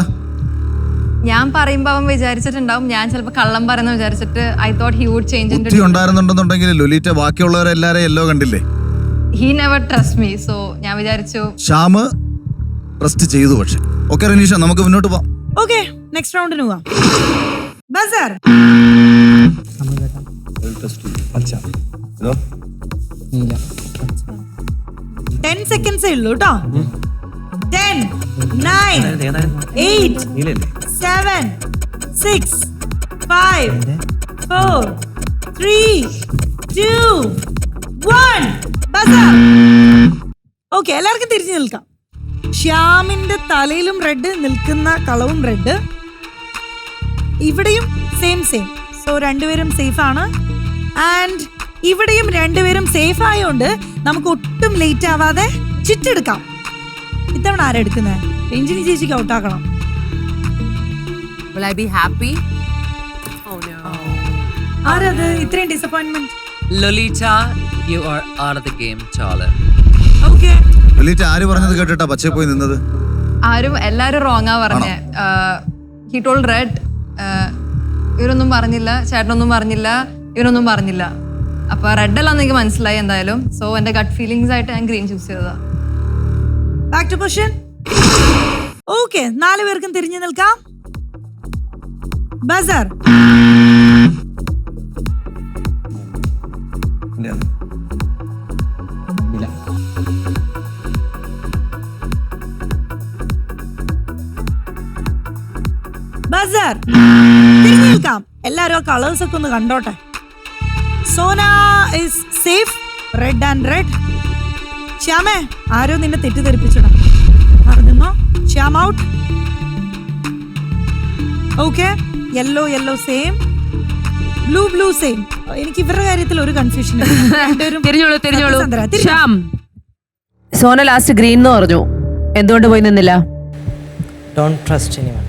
ഞാൻ പറയുമ്പോ അവൻ വിചാരിച്ചിട്ടുണ്ടാവും ഞാൻ ചിലപ്പോൾ കള്ളം പറയുന്ന വിചാരിച്ചിട്ട് I thought he would change ബുദ്ധി ഉണ്ടായിരുന്നുണ്ടെന്നുണ്ടെങ്കിൽ ലൊലീറ്റ ബാക്കിയുള്ളവരെല്ലാരെയും യെല്ലോ കണ്ടില്ലേ? He never trust me. So ഞാൻ വിചാരിച്ചു ശ്യാം ട്രസ്റ്റ് ചെയ്തു. പക്ഷെ ഓക്കെ റനീഷ, നമുക്ക് മുന്നോട്ട് പോവാം. ഓക്കെ, നെക്സ്റ്റ് റൗണ്ടിന് പോവാം. ബസർ 10 seconds ഉള്ളൂ കേട്ടോ. 10, 9, 8, 7, 6, 5, 4, 3, 2, 1. ബസർ. ഓക്കെ, എല്ലാവർക്കും തിരിഞ്ഞു നിൽക്കാം. ശ്യാമിന്റെ തലയിലും റെഡ്, നിൽക്കുന്ന കളവും റെഡ്. ഇവിടെയും സെയിം. സോ രണ്ടുപേരും സേഫ് ആണ്. ആൻഡ് ഇവിടെയും രണ്ടുപേരും സേഫ് ആയതുകൊണ്ട് നമുക്ക് ഒട്ടും ലേറ്റ് ആവാതെ ചിറ്റെടുക്കാം. ഇത്തവണ ആരാ എടുക്കുന്നത്? രഞ്ജിനി ചേച്ചിക്ക് ഔട്ടാക്കണം. Will I be happy? Oh no. ആരത് ഇത്രയും disappointment? Lolita, you are out of the game, Charlie. Okay, Lolita ആര് പറഞ്ഞത് കേട്ടിട്ടാ പച്ചേ പോയി നിന്നത്? എല്ലാരും റോങ്ങാ പറഞ്ഞേ. He told red. ഇവരൊന്നും പറഞ്ഞില്ല, ചേട്ടനൊന്നും പറഞ്ഞില്ല, ഇവരൊന്നും പറഞ്ഞില്ല. അപ്പൊ റെഡ് അല്ലാന്ന് എനിക്ക് മനസ്സിലായി എന്തായാലും. സോ എന്റെ ഗട്ട് ഫീലിംഗ്സ് ആയിട്ട് ഞാൻ ഗ്രീൻ ചൂസ് ചെയ്തതാ. Back to position. ഓക്കെ, 4 പേർക്കും തിരിഞ്ഞു നിൽക്കാം. ബസർ. ബസർ. തിരിഞ്ഞു നിൽക്കാം. എല്ലാരും ആ കളേഴ്സ് ഒക്കെ ഒന്ന് കണ്ടോട്ടെ. Sona is safe, red and red. ശ്യാമേ, ആരോ നിന്നെ തെറ്റിദ്ധരിപ്പിച്ചടാ. പറഞ്ഞോ, Shyam out. Okay, yellow same, blue same. എനിക്ക് ഇവരുടെ കാര്യത്തിൽ ഒരു കൺഫ്യൂഷൻ. തിരിഞ്ഞോളൂ. ശ്യാം, സോന ലാസ്റ്റ് ഗ്രീൻ എന്ന് പറഞ്ഞു. എന്തുകൊണ്ട് പോയി നിന്നില്ല? Don't trust anyone.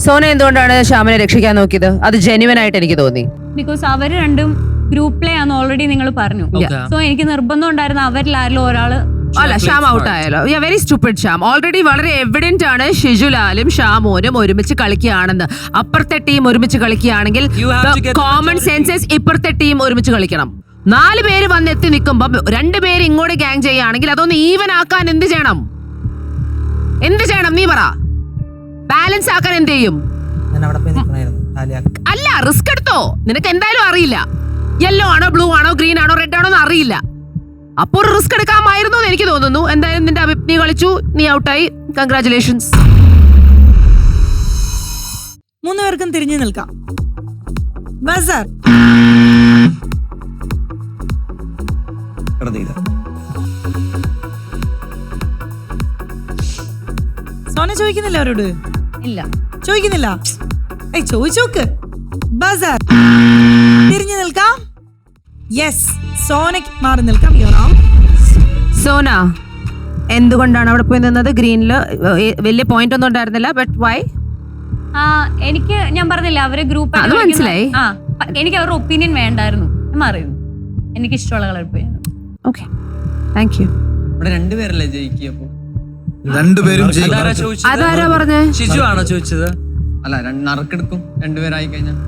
സോന എന്തുകൊണ്ടാണ് ശ്യാമിനെ രക്ഷിക്കാൻ നോക്കിയത്? അത് ജെന്യുവൻ ആയിട്ട് എനിക്ക് തോന്നി. ബിക്കോസ് അവർ രണ്ടും ഗ്രൂപ്പ് പ്ലേ ആണെന്ന് ഓൾറെഡി നിങ്ങൾ പറഞ്ഞു. സോ എനിക്ക് നിർബന്ധം ഉണ്ടായിരുന്ന അവരിൽ ആരെങ്കിലും ഒരാള്. അല്ല, ശ്യാം ഔട്ട് ആയാലോ? Very stupid Shyam. ഓൾറെഡി വളരെ എവിഡന്റ് ആണ് ഷിജുലാലും ഷാമോനും ഒരുമിച്ച് കളിക്കുകയാണെന്ന്. അപ്പുറത്തെ ടീം ഒരുമിച്ച് കളിക്കുകയാണെങ്കിൽ കോമൺ സെൻസസ് ഇപ്പുറത്തെ ടീം ഒരുമിച്ച് കളിക്കണം. 4 പേര് വന്ന് എത്തി നിൽക്കുമ്പോ 2 പേര് ഇങ്ങോട്ട് ഗ്യാങ് ചെയ്യുകയാണെങ്കിൽ അതൊന്ന് ഈവൻ ആക്കാൻ എന്ത് ചെയ്യണം? നീ പറ. ബാലൻസ് ആക്കാൻ എന്ത് ചെയ്യും? അല്ല, റിസ്ക് എടുത്തോ. നിനക്ക് എന്തായാലും അറിയില്ല യെല്ലോ ആണോ ബ്ലൂ ആണോ ഗ്രീൻ ആണോ റെഡ് ആണോ എന്ന് അറിയില്ല. അപ്പോൾ ഒരു റിസ്ക് എടുക്കാമായിരുന്നു എന്ന് എനിക്ക് തോന്നുന്നു. എന്തായാലും നീ കളിച്ചു, നീ ഔട്ടായി. കൺഗ്രാറ്റുലേഷൻസ്. 3 പേർക്കും തിരിഞ്ഞു നിൽക്കാം. ബസർ. സോന ചോദിക്കുന്നില്ല അവരോട്? ഇല്ല, ചോദിക്കുന്നില്ല. ചോദിച്ചോക്ക്. ബസർ. തിരിഞ്ഞു നിൽക്കാം. യെസ്, സോനയ്ക്ക് മാറി നിൽക്കാം. സോന എന്തുകൊണ്ടാണ് അവിടെ പോയി നിന്നത്? ഗ്രീനില് വലിയ പോയിന്റ് ഒന്നും ഉണ്ടായിരുന്നില്ല. But why? എനിക്ക് ഞാൻ പറഞ്ഞില്ല അവരെ ഗ്രൂപ്പ്. അത് മനസ്സിലായി. എനിക്ക് അവരുടെ ഒപ്പീനിയൻ വേണ്ടായിരുന്നു. മാറിയിരുന്നു. എനിക്ക് ഇഷ്ടമുള്ള കളർ പോയി. Okay, thank you. ഇവിടെ 2 പേരല്ലേ ജയിക്കുക? രണ്ടുപേരും അതാരാ പറഞ്ഞേ? ഷിജു ആണോ ചോദിച്ചത്? അല്ല, നറുക്കെടുക്കും 2 പേരായി കഴിഞ്ഞാൽ.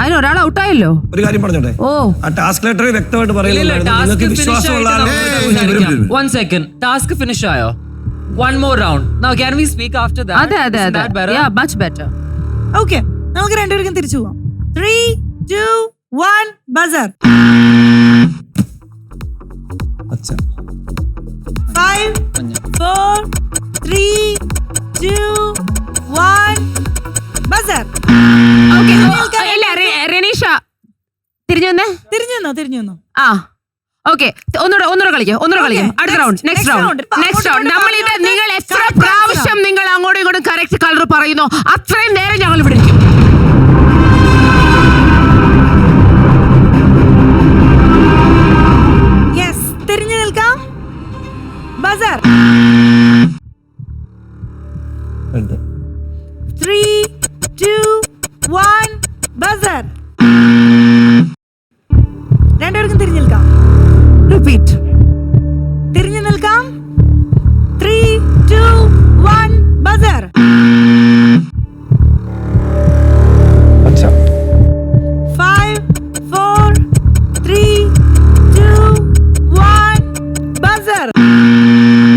അതിന് ഒരാൾ ഔട്ടായല്ലോ. ഒരു കാര്യം പറഞ്ഞോട്ടെ. ആ ടാസ്ക് ലെറ്റർ വ്യക്തമായിട്ട് പറയുന്നത്. One second. Task finish ആയോ? One more round. Now can we speak after that? അതെ. Yeah, much better. ഓക്കെ, നമുക്ക് 2 പേർക്കും തിരിച്ചു പോവാം. 3, 2, 1. ബസർ. 5, 4, 3, 2, 1. ബസർ. റെനീഷ തിരിഞ്ഞു വന്നോ. ആ, ഓക്കെ. ഒന്നുകൂടെ കളിക്കാം. അടുത്ത റൗണ്ട്, നെക്സ്റ്റ് റൗണ്ട്. നമ്മൾ ഇത് നിങ്ങൾ എത്ര പ്രാവശ്യം നിങ്ങൾ അങ്ങോട്ടും ഇങ്ങോട്ടും കറക്റ്റ് കളർ പറയുന്നു അത്രയും നേരം ഞങ്ങൾ ഇവിടെ ഇരിക്കും. 3, 2, 1 ബസർ. രണ്ടുപേർക്കും തിരിഞ്ഞു നിൽക്കാം. റിപ്പീറ്റ്. തിരിഞ്ഞു നിൽക്കാം. 3, 2, 1 ബസർ. 5, 4, 3, 2, 1 ബസർ.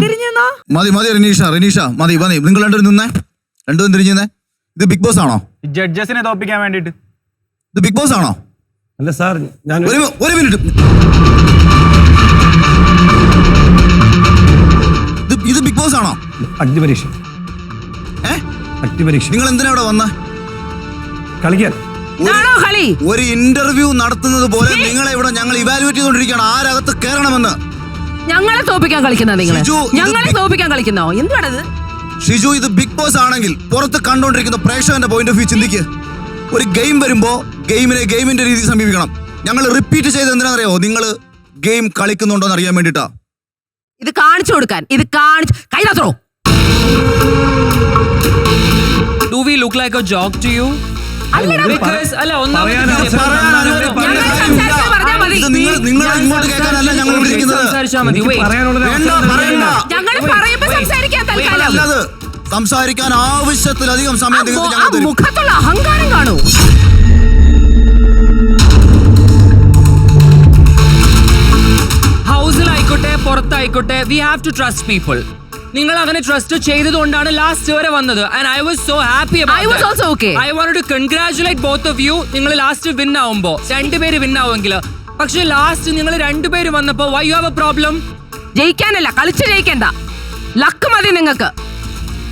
തിരിഞ്ഞോ? മതി റിനീഷ മതി നിങ്ങൾ രണ്ടും നിന്നേ, രണ്ടും തിരിഞ്ഞേ. ഇത് ബിഗ് ബോസ് ആണോ? ജഡ്ജസിനെ തോപ്പിക്കാൻ വേണ്ടിട്ട് ഇത് ബിഗ് ബോസ് ആണോ? അല്ല സാർ, ഞാൻ ഒരു മിനിറ്റ്. ഇത് ബിഗ് ബോസ് ആണോ? അഗ്നിപരീക്ഷ. നിങ്ങൾ എന്തിനാ ഇവിടെ വന്ന? കളിക്കാൻ. ഒരു ഇന്റർവ്യൂ നടത്തുന്നത് പോലെ നിങ്ങളെ ഇവിടെ ഞങ്ങൾ ഇവാലുവേറ്റ് ചെയ്തോണ്ടിരിക്കുകയാണ് ആരകത്ത് കയറണമെന്ന്. ഞങ്ങളെ തോപ്പിക്കാൻ കളിക്കുന്ന നിങ്ങളെ ഞങ്ങളെ തോപ്പിക്കാൻ കളിക്കുന്നോ? എന്താണത് ഷിജു? ഇത് ബിഗ് ബോസ് ആണെങ്കിൽ പുറത്ത് കണ്ടോണ്ടിരിക്കുന്ന പ്രേക്ഷകന്റെ പോയിന്റ് ഓഫ് വ്യൂ ചിന്തിക്ക്. ഒരു ഗെയിം വരുമ്പോ ഗെയിമിന്റെ രീതി സമീപിക്കണം. ഞങ്ങൾ റിപ്പീറ്റ് ചെയ്ത് എന്തിനാണെന്നറിയോ? നിങ്ങൾ ഗെയിം കളിക്കുന്നുണ്ടോ എന്ന് അറിയാൻ വേണ്ടിട്ടാ. ഇത് കാണിച്ചു കൊടുക്കാൻ. കൈതാത്രോ. Do we look like a joke to you? Because നിങ്ങൾ ഇങ്ങോട്ട് കേൾക്കാനല്ല ഞങ്ങൾ സംസാരിക്കാൻ ആവശ്യത്തിലധികം സമയം മുഖത്തുള്ള അഹങ്കാരം കാണൂ. ഹൗസിലായിക്കോട്ടെ പുറത്തായിക്കോട്ടെ, we have to trust people. നിങ്ങൾ അങ്ങനെ ട്രസ്റ്റ് ചെയ്തതുകൊണ്ടാണ് ലാസ്റ്റ് വരെ വന്നത്. And I was so happy about that. I wanted to congratulate both of you. നിങ്ങൾ ലാസ്റ്റ് വിൻ ആവുമ്പോ രണ്ടുപേര് വിൻ ആവുമെങ്കിൽ, പക്ഷെ ലാസ്റ്റ് നിങ്ങൾ രണ്ടുപേര് വന്നപ്പോ why you have a problem? ജയിക്കാനല്ല, കളിച്ച് ജയിക്കണ്ട, ലക്ക് മതി നിങ്ങൾക്ക്.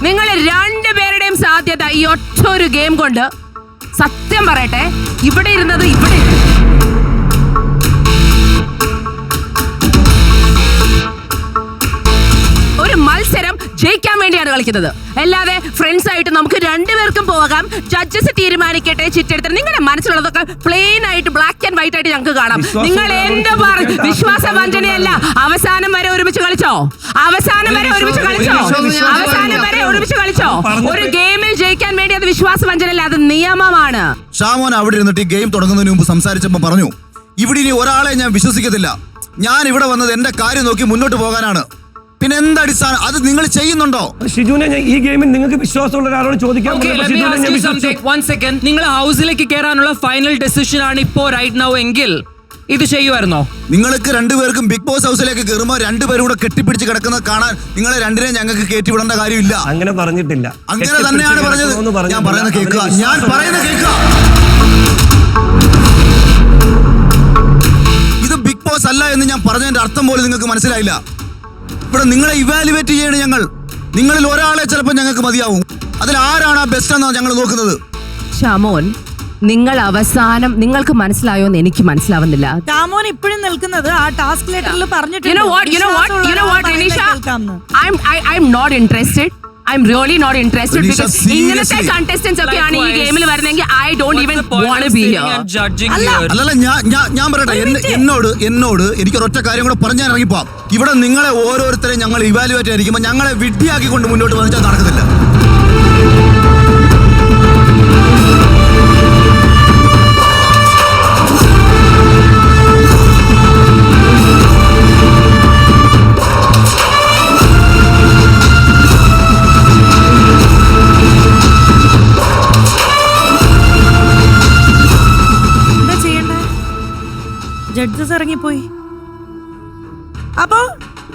നിങ്ങൾ രണ്ടുപേരുടെയും സാധ്യത ഈ ഒറ്റ ഒരു ഗെയിം കൊണ്ട്, സത്യം പറയട്ടെ, ഇവിടെ ഇരുന്നത് ഇവിടെ ഒരു മത്സരം ജയിക്കാൻ വേണ്ടിയാണ് കളിക്കുന്നത്. അല്ലാതെ ഫ്രണ്ട്സ് ആയിട്ട് നമുക്ക് രണ്ടുപേർക്കും പോകാം, ജഡ്ജസ് തീരുമാനിക്കട്ടെ, ചിറ്റെടുത്ത് നിങ്ങളുടെ മനസ്സിലുള്ളതൊക്കെ പ്ലെയിൻ ആയിട്ട് ബ്ലാക്ക് ആൻഡ് വൈറ്റ് ആയിട്ട് ഞങ്ങൾക്ക് കാണാം. നിങ്ങൾ എന്ത് വിശ്വാസവഞ്ചനയല്ല. അവസാനം വരെ ഒരുമിച്ച് കളിച്ചോ? ഒരു ഗെയിമിൽ ജയിക്കാൻ വേണ്ടി അത് വിശ്വാസവഞ്ചനയല്ല, അത് നിയമമാണ്. ഷാമോൻ അവിടെ ഇരുന്നിട്ട് ഈ ഗെയിം തുടങ്ങുന്നതിന് മുമ്പ് സംസാരിച്ചപ്പോൾ പറഞ്ഞു, ഇവിടെ ഇനി ഒരാളെ ഞാൻ വിശ്വസിക്കത്തില്ല, ഞാൻ ഇവിടെ വന്നത് എന്റെ കാര്യം നോക്കി മുന്നോട്ട് പോകാനാണ്. പിന്നെ എന്തടിസ്ഥാനം അത് നിങ്ങൾ ചെയ്യുന്നുണ്ടോ? ഷിജുവിനെ ഈ ഗെയിമിൽ നിങ്ങൾക്ക് വിശ്വാസമുള്ള ഒരാളോട് ചോദിക്കാൻ. നിങ്ങൾ ഹൗസിലേക്ക് കയറാനുള്ള ഫൈനൽ ഡെസിഷൻ ആണ് ഇപ്പോ റൈറ്റ് നൗ എങ്കിൽ ഇത് ചെയ്യുമായിരുന്നോ? നിങ്ങൾക്ക് രണ്ടുപേർക്കും ബിഗ് ബോസ് ഹൗസിലേക്ക് കയറുമ്പോൾ രണ്ടുപേരും കൂടെ കെട്ടിപ്പിടിച്ച് കിടക്കുന്നത് കാണാൻ നിങ്ങളെ രണ്ടിനെ ഞങ്ങൾക്ക് കയറ്റി വിടേണ്ട കാര്യമില്ല. അങ്ങനെ പറഞ്ഞിട്ടില്ല. അങ്ങനെ തന്നെയാണ് പറഞ്ഞത്. ഞാൻ പറയുന്നത് കേൾക്കുക. ഇത് ബിഗ് ബോസ് അല്ല എന്ന് ഞാൻ പറഞ്ഞതിന്റെ അർത്ഥം പോലും നിങ്ങൾക്ക് മനസ്സിലായില്ല. ഇവിടെ നിങ്ങളെ ഇവാലുവേറ്റ് ചെയ്യണം ഞങ്ങൾ. നിങ്ങളിൽ ഒരാളെ ചിലപ്പോൾ ഞങ്ങൾക്ക് മതിയാവും. അതിൽ ആരാണ് ആ ബെസ്റ്റ് എന്നാണ് ഞങ്ങൾ നോക്കുന്നത്. ഷാമോൻ, നിങ്ങൾ അവസാനം നിങ്ങൾക്ക് മനസ്സിലായോ എന്ന് എനിക്ക് മനസ്സിലാവുന്നില്ല. ഷാമോൻ ഇപ്പോഴും നിൽക്കുന്നത് ആ ടാസ്ക് ലെറ്ററിൽ പറഞ്ഞിട്ടുണ്ട്. I'm not interested. I'm really not interested because ഇങ്ങനത്തെ contestants ഒക്കെയാണ് ഈ ഗെയിമിൽ വരുന്നെങ്കിൽ I don't even want to be here. അല്ലല്ല, ഞാൻ പറയട്ടെ, എന്നോട് എനിക്കൊരൊറ്റ കാര്യം കൂടെ പറഞ്ഞാൽ ഇറങ്ങിപ്പോ. ഇവിടെ നിങ്ങളെ ഓരോരുത്തരെയും ഞങ്ങൾ ഇവാലുവേറ്റ് ആയിരിക്കുമ്പോൾ ഞങ്ങളെ വിഡ്ഢിയാക്കിക്കൊണ്ട് മുന്നോട്ട് വന്നിച്ചാൽ നടക്കുന്നില്ല. ജഡ്ജസ് ഇറങ്ങിപ്പോയി. അപ്പോൾ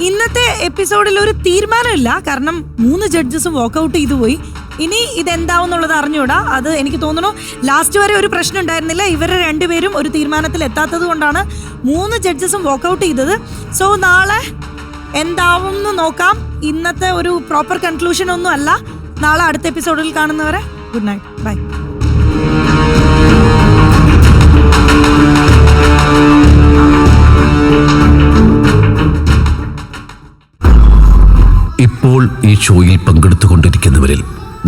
ഇന്നത്തെ എപ്പിസോഡിൽ ഒരു തീരുമാനമില്ല, കാരണം 3 ജഡ്ജസും വാക്കൗട്ട് ചെയ്തു പോയി. ഇനി ഇതെന്താവുന്നുള്ളത് അറിഞ്ഞൂടാ. അത് എനിക്ക് തോന്നുന്നു ലാസ്റ്റ് വരെ ഒരു പ്രശ്നം ഉണ്ടായിരുന്നില്ല. ഇവർ രണ്ടുപേരും ഒരു തീരുമാനത്തിൽ എത്താത്തത് കൊണ്ടാണ് 3 ജഡ്ജസും വാക്കൗട്ട് ചെയ്തത്. സോ നാളെ എന്താവും എന്ന് നോക്കാം. ഇന്നത്തെ ഒരു പ്രോപ്പർ കൺക്ലൂഷൻ ഒന്നും അല്ല. നാളെ അടുത്ത എപ്പിസോഡിൽ കാണുന്നവരെ ഗുഡ് നൈറ്റ്, ബൈ. ഇപ്പോൾ ഈ ഷോയിൽ പങ്കെടുത്തുകൊണ്ടിരിക്കുന്നവരിൽ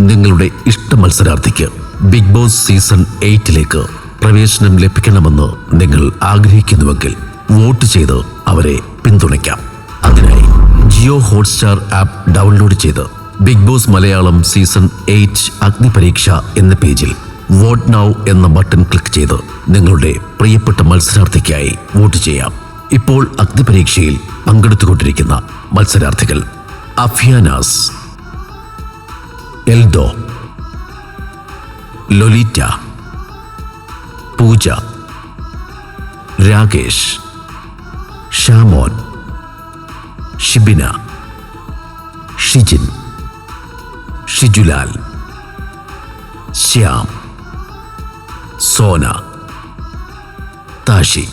നിങ്ങളുടെ ഇഷ്ട മത്സരാർത്ഥിക്ക് ബിഗ് ബോസ് സീസൺ 8 പ്രവേശനം ലഭിക്കണമെന്ന് നിങ്ങൾ ആഗ്രഹിക്കുന്നുവെങ്കിൽ വോട്ട് ചെയ്ത് അവരെ പിന്തുണയ്ക്കാം. അതിനായി ജിയോ ഹോട്ട്സ്റ്റാർ ആപ്പ് ഡൗൺലോഡ് ചെയ്ത് ബിഗ് ബോസ് മലയാളം സീസൺ 8 അഗ്നിപരീക്ഷ എന്ന പേജിൽ വോട്ട് നൗ എന്ന ബട്ടൺ ക്ലിക്ക് ചെയ്ത് നിങ്ങളുടെ പ്രിയപ്പെട്ട മത്സരാർത്ഥിക്കായി വോട്ട് ചെയ്യാം. ഇപ്പോൾ അഗ്നിപരീക്ഷയിൽ പങ്കെടുത്തുകൊണ്ടിരിക്കുന്ന മത്സരാർത്ഥികൾ: അഫിയാനാസ്, എൽദോ, ലൊലീറ്റ, പൂജ, രാകേഷ്, ഷാമോൻ, ഷിബിന, ഷിജിൻ, ഷിജുലാൽ, ശ്യാം, സോന, താഷി.